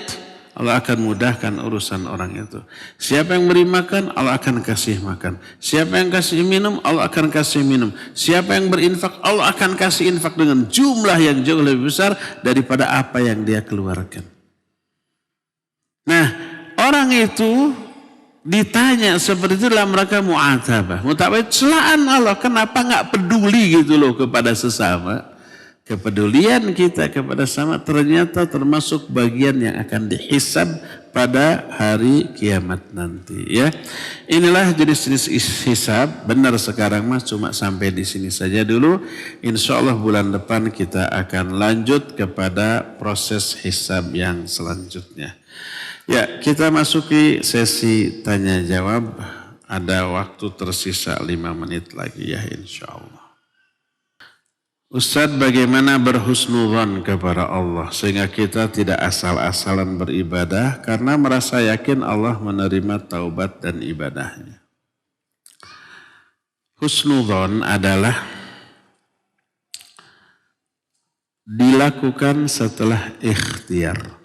Allah akan mudahkan urusan orang itu. Siapa yang beri makan, Allah akan kasih makan. Siapa yang kasih minum, Allah akan kasih minum. Siapa yang berinfak, Allah akan kasih infak dengan jumlah yang jauh lebih besar daripada apa yang dia keluarkan. Nah, orang itu ditanya seperti itu dalam rangka mu'atabah. Mu'atabah celaan Allah, kenapa enggak peduli gitu loh kepada sesama. Kepedulian kita kepada sesama ternyata termasuk bagian yang akan dihisab pada hari kiamat nanti ya. Inilah jenis-jenis hisab. Benar sekarang mas cuma sampai di sini saja dulu. Insya Allah bulan depan kita akan lanjut kepada proses hisab yang selanjutnya. Ya, kita masuki sesi tanya jawab. Ada waktu tersisa 5 menit lagi ya insya Allah. Ustadz, bagaimana berhusnudzon kepada Allah sehingga kita tidak asal-asalan beribadah karena merasa yakin Allah menerima taubat dan ibadahnya. Husnudzon adalah dilakukan setelah ikhtiar.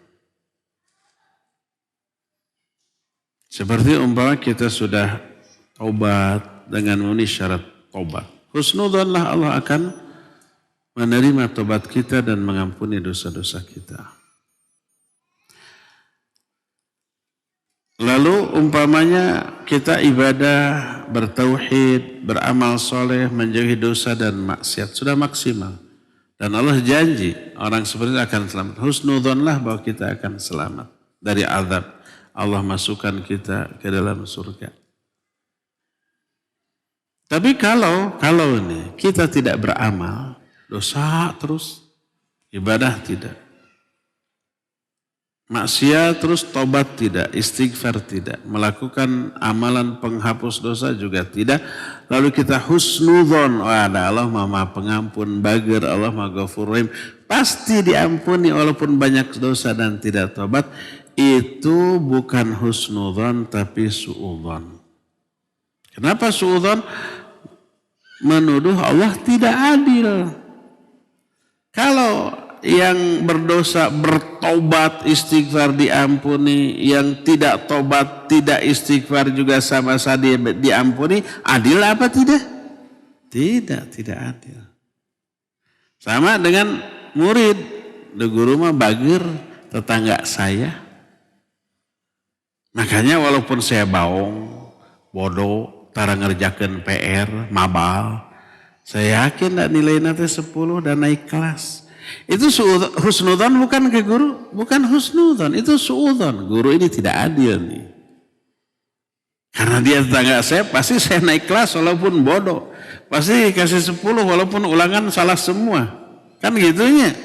Seperti umpama kita sudah taubat dengan memenuhi syarat taubat. Husnudzonlah Allah akan menerima taubat kita dan mengampuni dosa-dosa kita. Lalu umpamanya kita ibadah bertauhid, beramal soleh, menjauhi dosa dan maksiat. Sudah maksimal. Dan Allah janji orang seperti itu akan selamat. Husnudzonlah bahwa kita akan selamat dari azab. Allah masukkan kita ke dalam surga. Tapi kalau ini kita tidak beramal, dosa terus, ibadah tidak. Maksiat terus, tobat tidak, istighfar tidak, melakukan amalan penghapus dosa juga tidak. Lalu kita husnudzon, Allah Maha Pengampun, Bagir, Allah Maha Ghafur Rahim, pasti diampuni walaupun banyak dosa dan tidak tobat. Itu bukan husnudzon tapi suudzon. Kenapa suudzon? Menuduh Allah tidak adil. Kalau yang berdosa bertobat istighfar diampuni, yang tidak tobat tidak istighfar juga sama-sama diampuni, adil apa tidak? Tidak adil. Sama dengan murid, the guru mah bagir, tetangga saya. Makanya walaupun saya baong, bodoh, tara ngerjakeun PR, mabal, saya yakin nilainya 10 dan naik kelas. Itu husnudzon bukan ke guru, bukan husnudzon, itu suudzon. Guru ini tidak adil nih. Karena dia tetangga saya, pasti saya naik kelas walaupun bodoh. Pasti kasih 10 walaupun ulangan salah semua. Kan gitunya.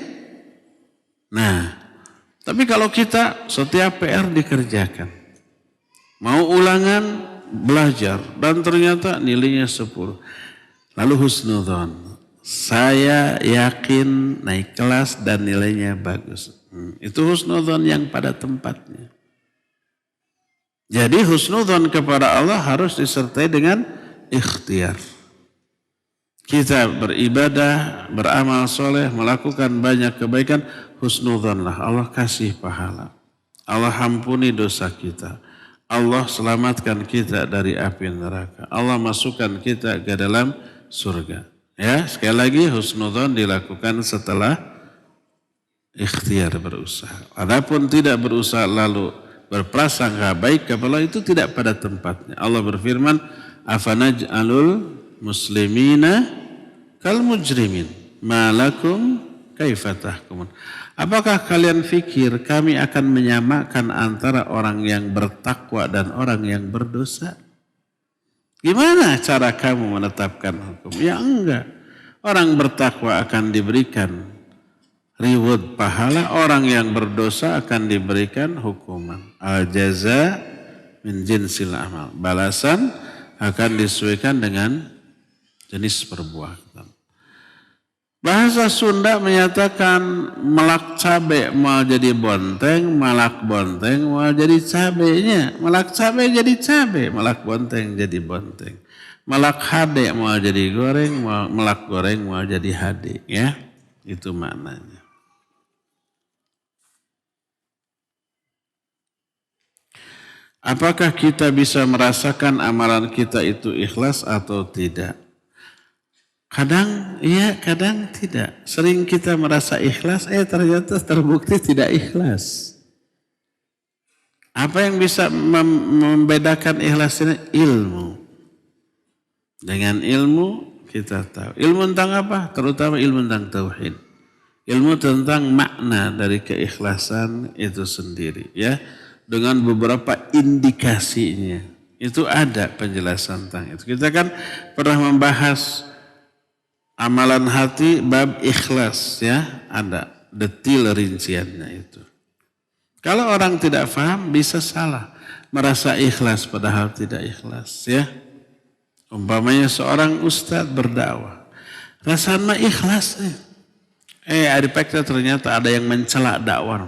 Nah, tapi kalau kita setiap PR dikerjakan, mau ulangan belajar dan ternyata nilainya 10. Lalu husnudzon, saya yakin naik kelas dan nilainya bagus. Itu husnudzon yang pada tempatnya. Jadi husnudzon kepada Allah harus disertai dengan ikhtiar. Kita beribadah, beramal soleh, melakukan banyak kebaikan, husnudzonlah. Allah kasih pahala. Allah ampuni dosa kita. Allah selamatkan kita dari api neraka. Allah masukkan kita ke dalam surga. Ya, sekali lagi husnudzon dilakukan setelah ikhtiar berusaha. Adapun tidak berusaha lalu berprasangka baik kepada Allah, itu tidak pada tempatnya. Allah berfirman, afanaj'alul muslimina kal mujrimin ma lakum kaifa tahkumun. Apakah kalian fikir kami akan menyamakan antara orang yang bertakwa dan orang yang berdosa? Gimana cara kamu menetapkan hukum? Ya enggak. Orang bertakwa akan diberikan reward pahala, orang yang berdosa akan diberikan hukuman. Al-jaza min jinsil amal. Balasan akan disesuaikan dengan jenis perbuatan. Bahasa Sunda menyatakan melak cabe mau jadi bonteng, malak bonteng mau jadi cabenya. Malak cabe jadi cabe, malak bonteng jadi bonteng. Malak hade mau jadi goreng, malak goreng mau jadi hade. Ya, itu maknanya. Apakah kita bisa merasakan amalan kita itu ikhlas atau tidak? Kadang iya, kadang tidak. Sering kita merasa ikhlas, ternyata terbukti tidak ikhlas. Apa yang bisa membedakan ikhlas ini? Ilmu. Dengan ilmu kita tahu. Ilmu tentang apa? Terutama ilmu tentang tauhid. Ilmu tentang makna dari keikhlasan itu sendiri. Ya, dengan beberapa indikasinya. Itu ada penjelasan tentang itu. Kita kan pernah membahas amalan hati bab ikhlas, ya, ada detail rinciannya itu. Kalau orang tidak paham bisa salah, merasa ikhlas padahal tidak ikhlas, ya. Umpamanya seorang ustadz berdakwah, rasanya ikhlas, adipeknya ternyata ada yang mencela dakwah,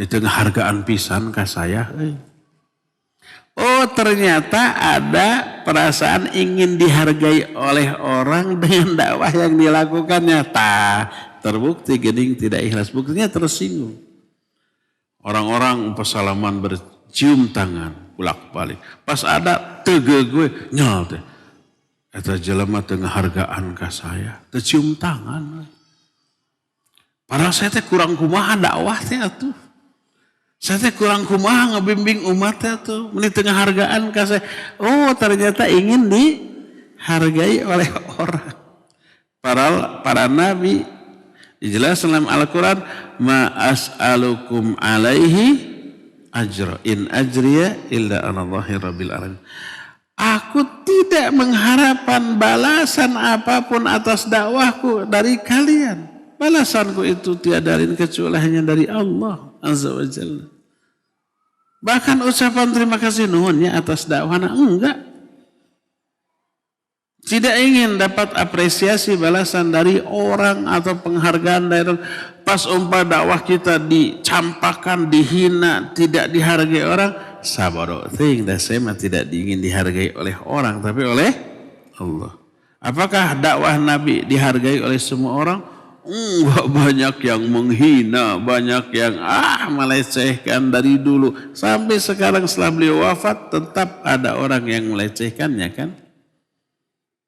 di tengah hargaan pisan ka saya. Oh, ternyata ada perasaan ingin dihargai oleh orang dengan dakwah yang dilakukannya. Terbukti gening tidak ikhlas. Buktinya tersinggung. Orang-orang pesalaman bercium tangan, bolak-balik. Pas ada tege gue, nyal teh. Eta jelema tengah hargaan ka saya, tercium tangan. Padahal saya teh kurang kumaha dakwah teh atuh. Saya kurang kumaha ngebimbing umatnya tuh. Ini tengah hargaan kasih. Oh ternyata ingin dihargai oleh orang. Para nabi dijelaskan dalam Al-Quran, ma as'alukum alaihi ajra in ajriya illa anallahi rabbil alamin. Aku tidak mengharapkan balasan apapun atas dakwahku dari kalian. Balasanku itu tiada lain kecuali hanya dari Allah Azza wa Jalla. Bahkan ucapan terima kasih nuhunnya atas dakwahnya enggak. Tidak ingin dapat apresiasi balasan dari orang atau penghargaan dari orang. Pas umpah dakwah kita dicampakkan, dihina, tidak dihargai orang. Sabaro thing dasema tidak ingin dihargai oleh orang tapi oleh Allah. Apakah dakwah Nabi dihargai oleh semua orang? Enggak, banyak yang menghina, banyak yang melecehkan dari dulu. Sampai sekarang setelah beliau wafat tetap ada orang yang melecehkannya kan?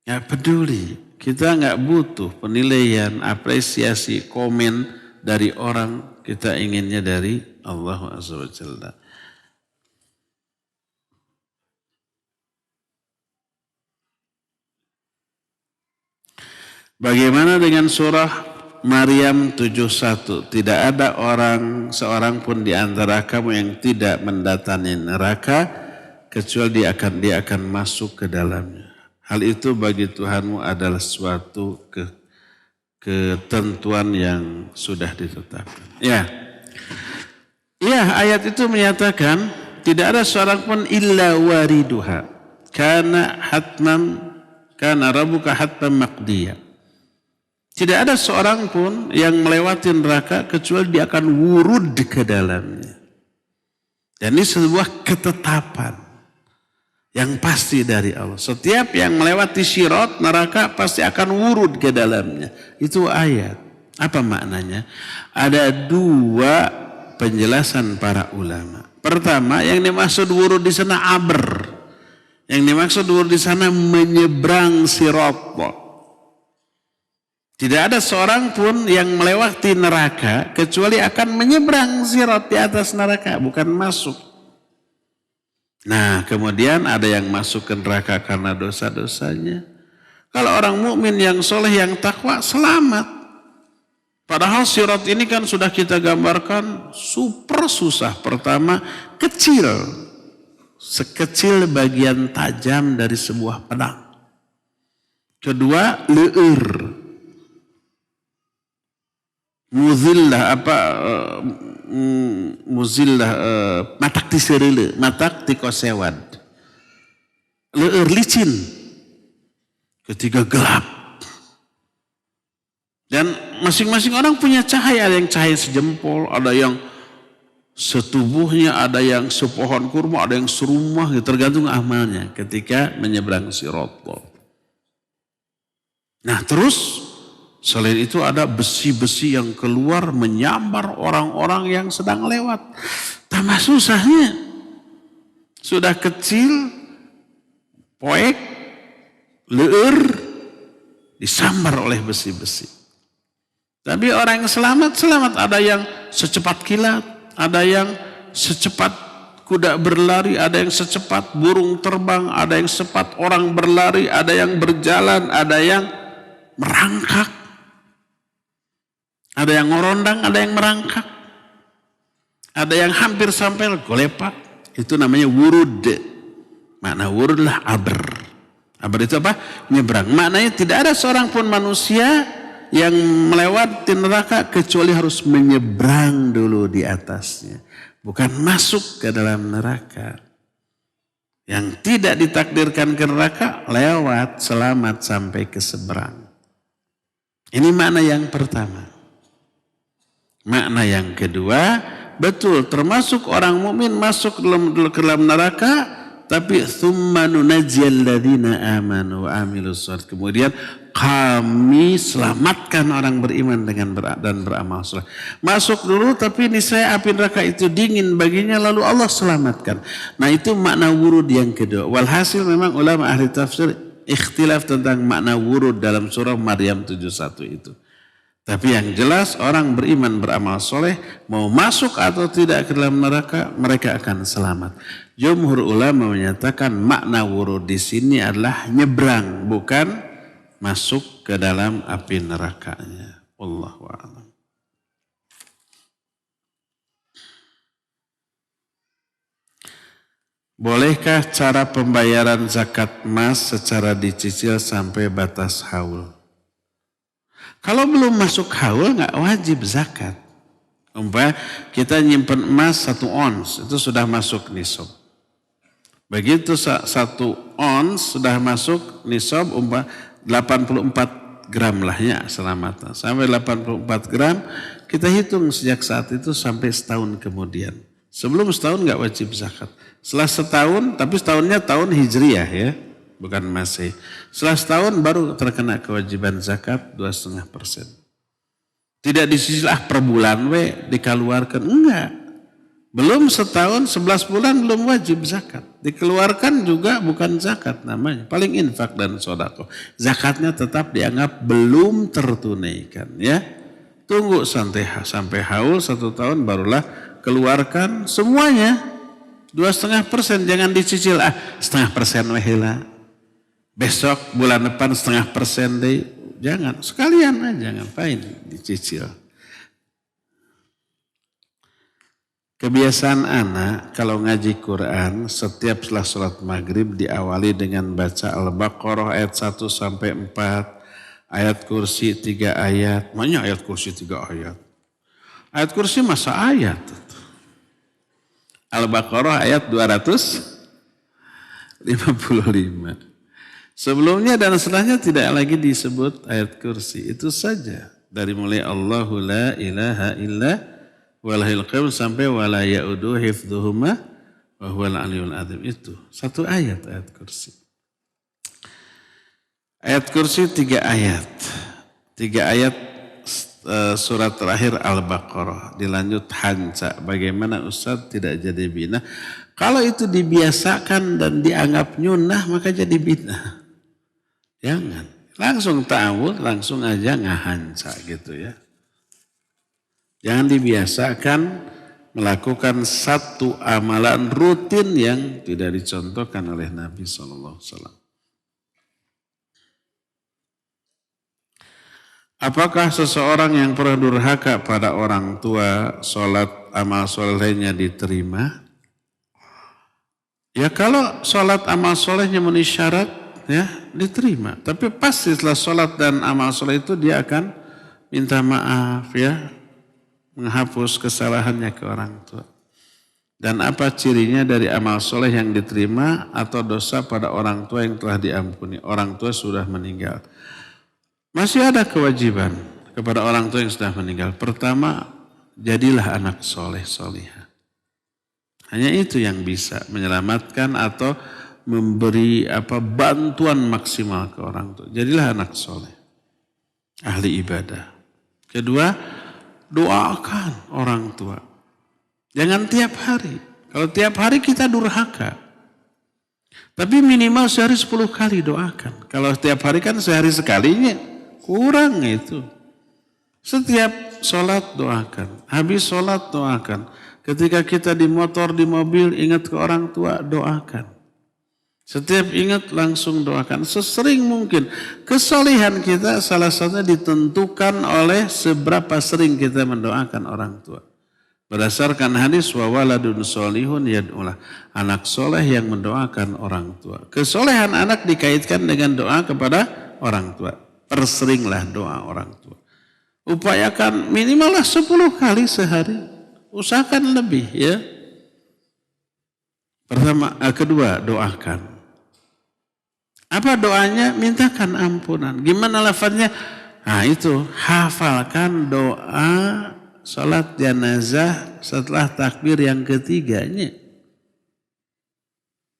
Ya peduli, kita nggak butuh penilaian, apresiasi, komen dari orang, kita inginnya dari Allah Azza wa Jalla. Bagaimana dengan surah Maryam 71? Tidak ada seorang pun di antara kamu yang tidak mendatangi neraka kecuali dia akan masuk ke dalamnya. Hal itu bagi Tuhanmu adalah suatu ketentuan yang sudah ditetapkan. Ya, ayat itu menyatakan tidak ada seorang pun illa wariduha. Kana rabbuka hatman maqdiya. Tidak ada seorang pun yang melewati neraka kecuali dia akan wurud ke dalamnya. Dan ini sebuah ketetapan yang pasti dari Allah. Setiap yang melewati sirat neraka pasti akan wurud ke dalamnya. Itu ayat. Apa maknanya? Ada dua penjelasan para ulama. Pertama, yang dimaksud wurud di sana abr. Yang dimaksud wurud di sana menyeberang sirat. Tidak ada seorang pun yang melewati neraka kecuali akan menyeberang sirat di atas neraka, bukan masuk. Nah, kemudian ada yang masuk ke neraka karena dosa-dosanya. Kalau orang mukmin yang soleh, yang takwa, selamat. Padahal sirat ini kan sudah kita gambarkan super susah. Pertama, kecil. Sekecil bagian tajam dari sebuah pedang. Kedua, leur. Matak tiserele, matak tikosewad. Leur licin. Ketiga gelap. Dan masing-masing orang punya cahaya. Ada yang cahaya sejempol, ada yang setubuhnya, ada yang sepohon kurma, ada yang serumah. Tergantung amalnya ketika menyeberang sirat. Nah terus selain itu ada besi-besi yang keluar menyambar orang-orang yang sedang lewat. Tambah susahnya. Sudah kecil, poek, leur, disambar oleh besi-besi. Tapi orang yang selamat. Ada yang secepat kilat, ada yang secepat kuda berlari, ada yang secepat burung terbang, ada yang secepat orang berlari, ada yang berjalan, ada yang merangkak. Ada yang ngorondang, ada yang merangkak. Ada yang hampir sampai golepak. Itu namanya wurud. Makna wurud lah abr. Abr itu apa? Nyebrang. Maknanya tidak ada seorang pun manusia yang melewati neraka kecuali harus menyeberang dulu di atasnya. Bukan masuk ke dalam neraka. Yang tidak ditakdirkan ke neraka lewat selamat sampai ke seberang. Ini makna yang pertama. Makna yang kedua, betul termasuk orang mukmin masuk ke dalam neraka, tapi tsumma nunajjiyal ladzina amanu wa amilus shalihat. Kemudian kami selamatkan orang beriman dan beramal saleh. Masuk dulu tapi niscaya api neraka itu dingin baginya lalu Allah selamatkan. Nah itu makna wurud yang kedua. Walhasil memang ulama ahli tafsir ikhtilaf tentang makna wurud dalam surah Maryam 71 itu. Tapi yang jelas orang beriman beramal soleh mau masuk atau tidak ke dalam neraka mereka akan selamat. Jumhur ulama menyatakan makna wurud di sini adalah nyebrang bukan masuk ke dalam api nerakanya. Wallahu a'lam. Bolehkah cara pembayaran zakat emas secara dicicil sampai batas haul? Kalau belum masuk haul nggak wajib zakat. Umpamanya kita nyimpen emas 1 ons itu sudah masuk nisab. Begitu 1 ons sudah masuk nisab 84 gram lah ya selamatan. Sampai 84 gram kita hitung sejak saat itu sampai setahun kemudian. Sebelum setahun nggak wajib zakat. Setelah setahun, tapi setahunnya tahun hijriyah ya. Bukan masih. Setelah setahun baru terkena kewajiban zakat 2,5%. Tidak disicil per bulan dikeluarkan. Enggak. Belum setahun 11 bulan belum wajib zakat. Dikeluarkan juga bukan zakat namanya. Paling infak dan sodako. Zakatnya tetap dianggap belum tertunaikan ya. Tunggu sampai haul 1 tahun barulah keluarkan semuanya. 2,5%, jangan dicicil 0,5% wehela. Besok bulan depan 0,5% deh. Jangan, sekalian aja ngapain dicicil. Kebiasaan anak kalau ngaji Quran setiap setelah sholat maghrib diawali dengan baca Al-Baqarah ayat 1 sampai 4, ayat kursi 3 ayat. Mana ayat kursi 3 ayat? Ayat kursi masa ayat. Al-Baqarah ayat 255. Sebelumnya dan setelahnya tidak lagi disebut ayat kursi. Itu saja. Dari mulai Allahu la ilaha illa walahil qayyum sampai wala ya'udu hifdhuhuma wa huwal aliyul azim. Itu 1 ayat kursi. Ayat kursi 3 ayat. 3 ayat surat terakhir Al-Baqarah. Dilanjut Hanca. Bagaimana Ustaz tidak jadi bina? Kalau itu dibiasakan dan dianggap nyunah maka jadi bina. Jangan. Langsung ta'awud, langsung aja ngahanca gitu ya. Jangan dibiasakan melakukan satu amalan rutin yang tidak dicontohkan oleh Nabi SAW. Apakah seseorang yang pernah durhaka pada orang tua, sholat amal solehnya diterima? Ya kalau sholat amal solehnya memenuhi syarat, ya diterima. Tapi pasti setelah sholat dan amal soleh itu dia akan minta maaf ya. Menghapus kesalahannya ke orang tua. Dan apa cirinya dari amal soleh yang diterima atau dosa pada orang tua yang telah diampuni. Orang tua sudah meninggal. Masih ada kewajiban kepada orang tua yang sudah meninggal. Pertama, jadilah anak soleh solihah. Hanya itu yang bisa menyelamatkan atau memberi bantuan maksimal ke orang tua. Jadilah anak soleh, ahli ibadah. Kedua, doakan orang tua. Jangan tiap hari. Kalau tiap hari kita durhaka. Tapi minimal sehari 10 kali doakan. Kalau tiap hari kan sehari sekalinya kurang itu. Setiap sholat doakan. Habis sholat doakan. Ketika kita di motor, di mobil ingat ke orang tua doakan. Setiap ingat langsung doakan. Sesering mungkin. Kesolehan kita salah satunya ditentukan oleh seberapa sering kita mendoakan orang tua. Berdasarkan hadis wa waladun solihun yad'ulah. Anak soleh yang mendoakan orang tua. Kesolehan anak dikaitkan dengan doa kepada orang tua. Perseringlah doa orang tua. Upayakan minimallah 10 kali sehari. Usahakan lebih ya. Kedua doakan. Apa doanya? Mintakan ampunan. Gimana lafadznya? Nah itu, hafalkan doa salat jenazah setelah takbir yang ketiganya.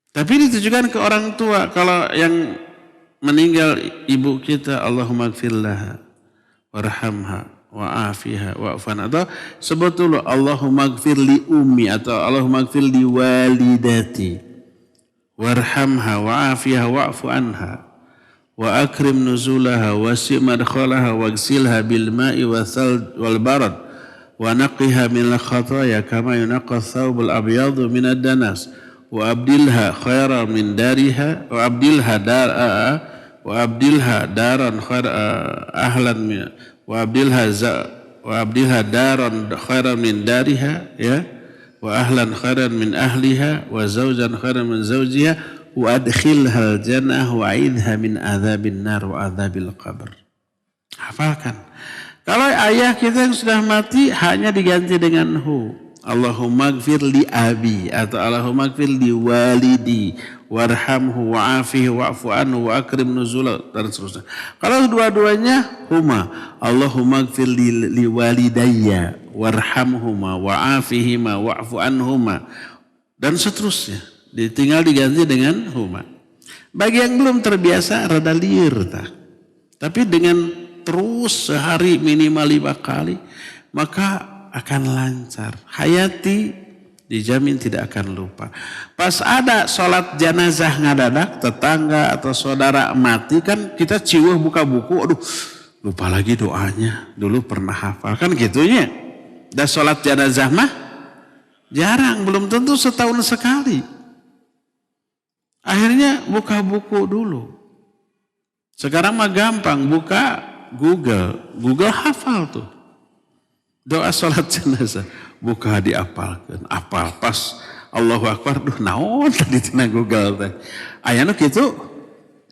Tapi ditujukan ke orang tua. Kalau yang meninggal ibu kita, Allahumma gfirlaha warhamha wa'afiha wa'afana. Atau sebetulnya Allahumma gfir li ummi atau Allahumma gfir li walidati warhamha wa'afiha wa'fu anha wa akrim nuzulaha wasi' madkhalaha waghsilha bil ma'i wal barad wa naqiha min al khataya kama yunaqqa thawbul abyadu min ad-danas wa abdilha khairan min dariha wa abdilha daran ahlan min wa abdilha daran khairan min dariha ya wa ahlan khairan min ahliha wa zawjan khairan min zawjiha wa adkhilha al-jannah wa aidha min adzabil nar wa adzabil qabr. Hafalkan. Kalau ayah kita yang sudah mati hanya diganti dengan hu. Allahumma gfir li abi atau Allahumma gfir li walidi warhamhu wa'afihi wa'fu anhu wa akrim nuzulah dan seterusnya. Kalau dua-duanya huma Allahumma gfir li walidayya warhamhuma wa'afihima wa'fu anhuma dan seterusnya. Tinggal diganti dengan huma. Bagi yang belum terbiasa rada liar tapi dengan terus sehari minimal 5 kali maka akan lancar. Hayati dijamin tidak akan lupa. Pas ada sholat jenazah ngadadak, tetangga atau saudara mati kan kita ciwuh buka buku, aduh lupa lagi doanya. Dulu pernah hafal kan gitunya. Dan sholat jenazah mah jarang, belum tentu setahun sekali. Akhirnya buka buku dulu. Sekarang mah gampang, buka Google hafal tuh. Doa sholat jenazah buka diapalkan, apal pas Allahu Akbar, duh naon tadi tina Google teh. Aya nu kitu?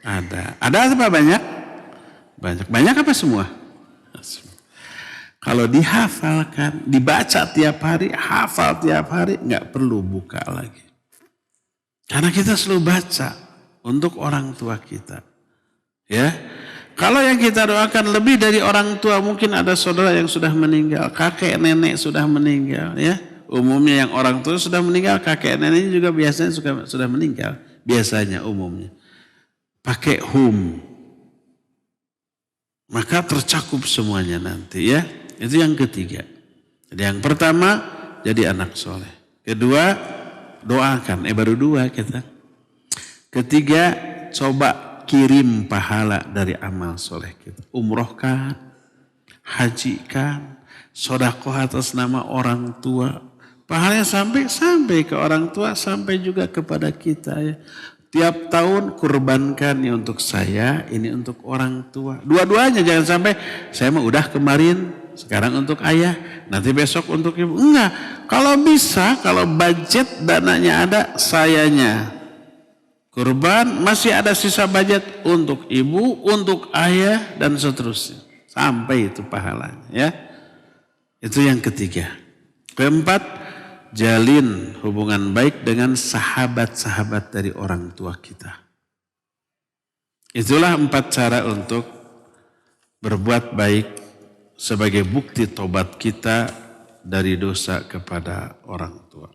Ada apa banyak? Banyak apa semua? Kalau dihafalkan, dibaca tiap hari, hafal tiap hari, nggak perlu buka lagi. Karena kita selalu baca untuk orang tua kita, ya. Kalau yang kita doakan lebih dari orang tua, mungkin ada saudara yang sudah meninggal, kakek nenek sudah meninggal, ya. Umumnya yang orang tua sudah meninggal, kakek neneknya juga biasanya sudah meninggal, biasanya umumnya. Pakai hum, maka tercakup semuanya nanti, ya. Itu yang ketiga. Jadi yang pertama jadi anak soleh. Kedua doakan, baru 2 kita. Ketiga coba kirim pahala dari amal soleh kita. Umrohkan, hajikan, sodakoh atas nama orang tua. Pahalanya sampai ke orang tua, sampai juga kepada kita, ya. Tiap tahun kurbankan ini untuk saya, ini untuk orang tua. Dua-duanya jangan sampai saya mah udah kemarin, sekarang untuk ayah, nanti besok untuk ibu. Enggak, kalau bisa, kalau budget dananya ada, sayanya. Kurban masih ada sisa budget untuk ibu, untuk ayah dan seterusnya. Sampai itu pahalanya, ya. Itu yang ketiga. Keempat, jalin hubungan baik dengan sahabat-sahabat dari orang tua kita. Itulah 4 cara untuk berbuat baik sebagai bukti tobat kita dari dosa kepada orang tua.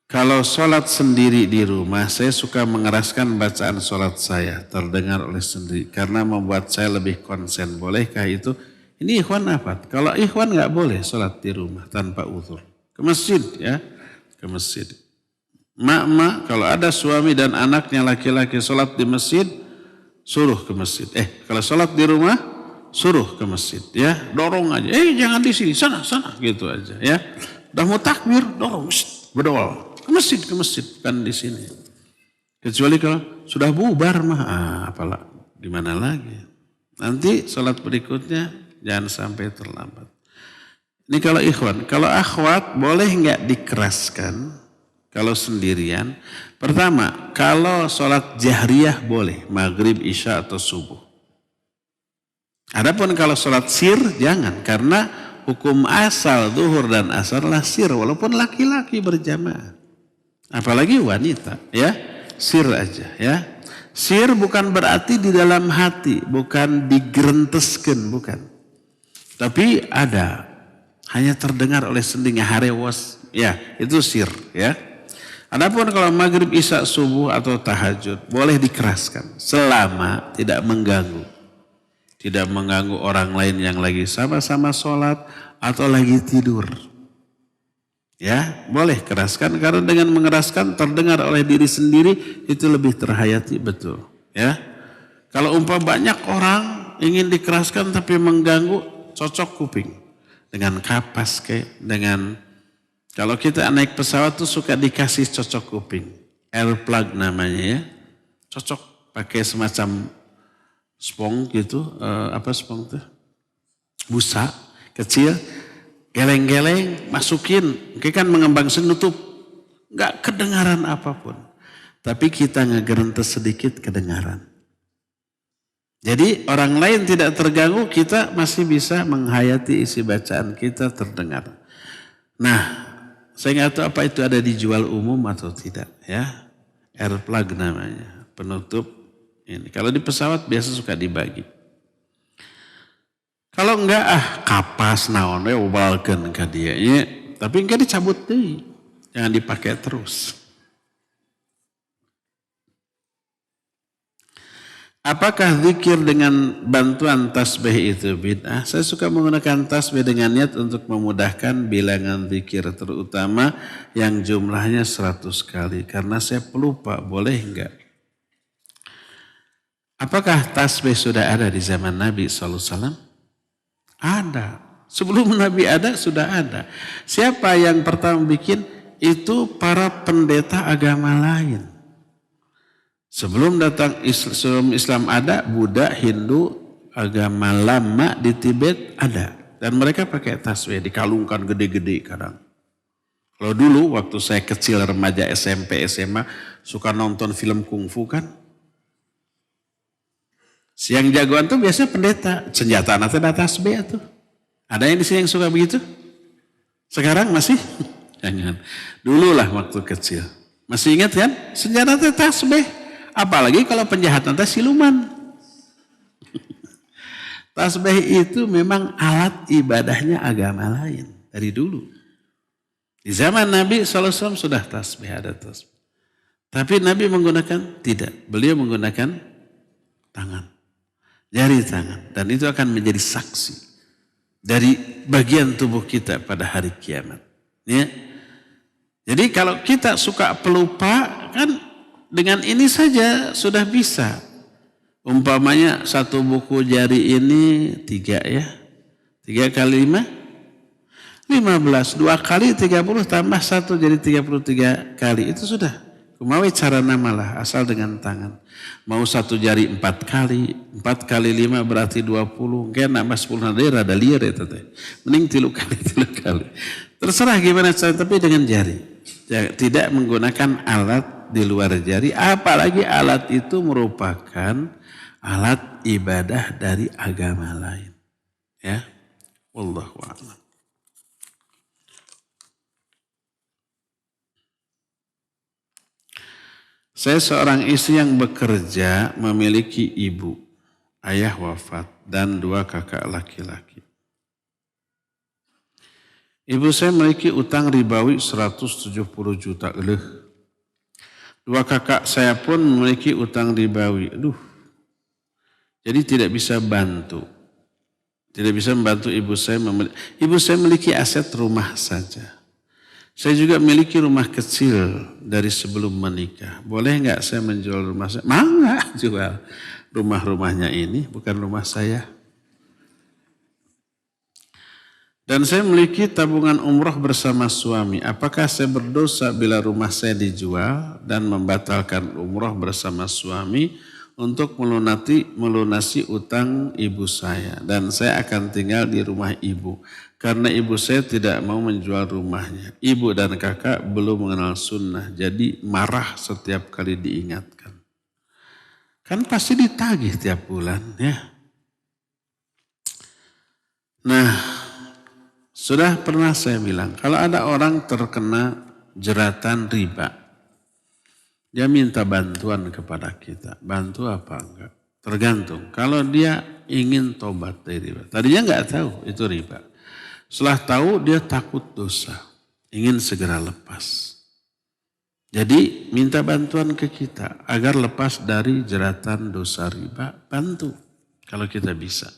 Kalau sholat sendiri di rumah, saya suka mengeraskan bacaan sholat saya, terdengar oleh sendiri, karena membuat saya lebih konsen. Bolehkah itu? Ini ikhwan apa? Kalau ikhwan nggak boleh sholat di rumah tanpa uzur. Ke masjid, ya, ke masjid. Mak, kalau ada suami dan anaknya laki-laki sholat di masjid, suruh ke masjid. Kalau sholat di rumah, suruh ke masjid, ya, dorong aja. Jangan di sini, sana, gitu aja, ya. Udah mau takbir, dorong, berdoa. Ke masjid, kan di sini. Kecuali kalau sudah bubar mah, apalah, gimana lagi. Nanti sholat berikutnya jangan sampai terlambat. Ini kalau ikhwan, kalau akhwat boleh nggak dikeraskan kalau sendirian? Pertama, kalau sholat jahriyah boleh, maghrib, isya atau subuh. Adapun kalau sholat sir jangan, karena hukum asal zuhur dan asar lah sir, walaupun laki-laki berjamaah. Apalagi wanita, ya, sir aja, ya. Sir bukan berarti di dalam hati, bukan digerenteskan, bukan. Tapi ada, hanya terdengar oleh sendi harewas, ya, itu sir, ya. Adapun kalau maghrib, isya, subuh atau tahajud boleh dikeraskan selama tidak mengganggu. Tidak mengganggu orang lain yang lagi sama-sama sholat atau lagi tidur. Ya, boleh keraskan karena dengan mengeraskan terdengar oleh diri sendiri itu lebih terhayati betul. Ya, kalau banyak orang ingin dikeraskan tapi mengganggu, cocok kuping dengan kapas dengan kalau kita naik pesawat tuh suka dikasih cocok kuping, airplug namanya ya, cocok pakai semacam spong gitu, apa spong tuh? Busa kecil. Geleng-geleng, masukin, kan mengembang nutup, nggak kedengaran apapun. Tapi kita ngegerentes sedikit kedengaran. Jadi orang lain tidak terganggu, kita masih bisa menghayati isi bacaan kita terdengar. Nah, saya nggak tahu apa itu ada dijual umum atau tidak ya. Airplug namanya, penutup ini. Kalau di pesawat biasa suka dibagi. Kalau enggak kapas naon we ubalkeun ka dieu nya, tapi enggak dicabut deui. Jangan dipakai terus. Apakah zikir dengan bantuan tasbih itu bid'ah? Saya suka menggunakan tasbih dengan niat untuk memudahkan bilangan zikir terutama yang jumlahnya 100 kali karena saya pelupa, boleh enggak? Apakah tasbih sudah ada di zaman Nabi SAW? Ada. Sebelum Nabi ada, sudah ada. Siapa yang pertama bikin? Itu para pendeta agama lain. Sebelum Islam ada, Buddha, Hindu, agama lama di Tibet ada. Dan mereka pakai tasbih, dikalungkan gede-gede kadang. Kalau dulu waktu saya kecil, remaja, SMP, SMA, suka nonton film kungfu kan. Siang jagoan tuh biasanya pendeta. Senjata anaknya ada tasbih tuh. Ada yang di sini yang suka begitu? Sekarang masih? Jangan. Dulu lah waktu kecil. Masih ingat kan? Senjata tasbih. Apalagi kalau penjahat nanti siluman. Tasbih itu memang alat ibadahnya agama lain. Dari dulu. Di zaman Nabi SAW sudah tasbih, ada tasbih. Tapi Nabi menggunakan? Tidak. Beliau menggunakan tangan. Jari tangan. Dan itu akan menjadi saksi dari bagian tubuh kita pada hari kiamat. Ya. Jadi kalau kita suka pelupa, kan dengan ini saja sudah bisa. Umpamanya satu buku jari ini 3 ya. 3 kali 5, 15. 2 kali 30 tambah 1 jadi 33 kali. Itu sudah. Kumawi cara namalah asal dengan tangan. Mau satu jari 4 kali, 4 kali 5 berarti 20. Kayak nambah 10 hari rada liar ya tete. Mending 3 kali. Terserah gimana cara, tapi dengan jari. Tidak menggunakan alat di luar jari. Apalagi alat itu merupakan alat ibadah dari agama lain. Ya. Wallahu a'lam. Saya seorang istri yang bekerja memiliki ibu, ayah wafat, dan 2 kakak laki-laki. Ibu saya memiliki utang ribawi 170 juta. 2 kakak saya pun memiliki utang ribawi. Jadi tidak bisa bantu. Tidak bisa membantu ibu saya. Ibu saya memiliki aset rumah saja. Saya juga memiliki rumah kecil dari sebelum menikah. Boleh nggak saya menjual rumah saya? Mangga jual. Rumah-rumahnya ini bukan rumah saya. Dan saya memiliki tabungan umroh bersama suami. Apakah saya berdosa bila rumah saya dijual dan membatalkan umroh bersama suami untuk melunasi utang ibu saya. Dan saya akan tinggal di rumah ibu. Karena ibu saya tidak mau menjual rumahnya. Ibu dan kakak belum mengenal sunnah. Jadi marah setiap kali diingatkan. Kan pasti ditagih tiap bulan ya. Nah, sudah pernah saya bilang. Kalau ada orang terkena jeratan riba. Dia minta bantuan kepada kita. Bantu apa enggak? Tergantung. Kalau dia ingin tobat dari riba. Tadinya enggak tahu itu riba. Setelah tahu dia takut dosa, ingin segera lepas. Jadi minta bantuan ke kita agar lepas dari jeratan dosa riba, bantu kalau kita bisa.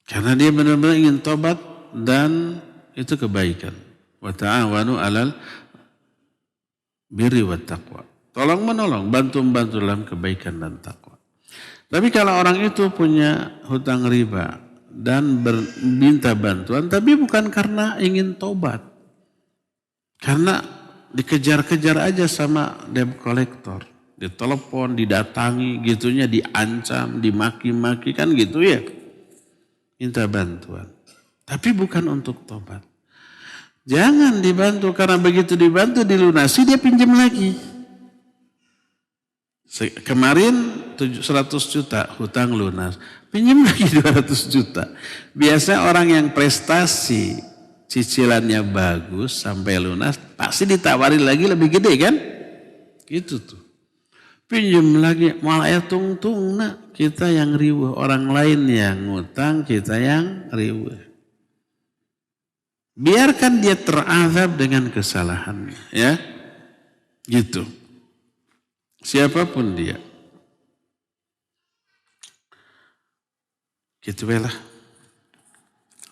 Karena dia benar-benar ingin tobat dan itu kebaikan. Wa ta'awanu 'alal birri wat taqwa. Tolong menolong, bantu-bantu dalam kebaikan dan takwa. Tapi kalau orang itu punya hutang riba dan minta bantuan, tapi bukan karena ingin tobat. Karena dikejar-kejar aja sama debt collector. Ditelepon, didatangi, gitunya diancam, dimaki-maki, kan gitu ya. Minta bantuan. Tapi bukan untuk tobat. Jangan dibantu, karena begitu dibantu dilunasi dia pinjam lagi. Kemarin 100 juta hutang lunas, pinjam lagi 200 juta. Biasa orang yang prestasi cicilannya bagus sampai lunas pasti ditawarin lagi lebih gede kan? Gitu tuh. Pinjam lagi malah ya tung-tung nak, kita yang riweuh, orang lain yang ngutang, kita yang riweuh. Biarkan dia terazab dengan kesalahannya, ya. Gitu. Siapapun dia. Gitu lah.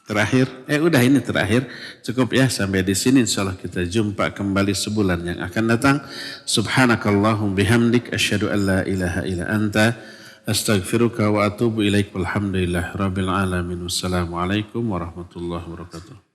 Terakhir, udah ini terakhir. Cukup ya sampai di sini, insyaallah kita jumpa kembali sebulan yang akan datang. Subhanakallahum bihamdik asyhadu an la ilaha illa anta astaghfiruka wa atubu ilaik. Walhamdulillah rabbil alamin. Wassalamualaikum warahmatullahi wabarakatuh.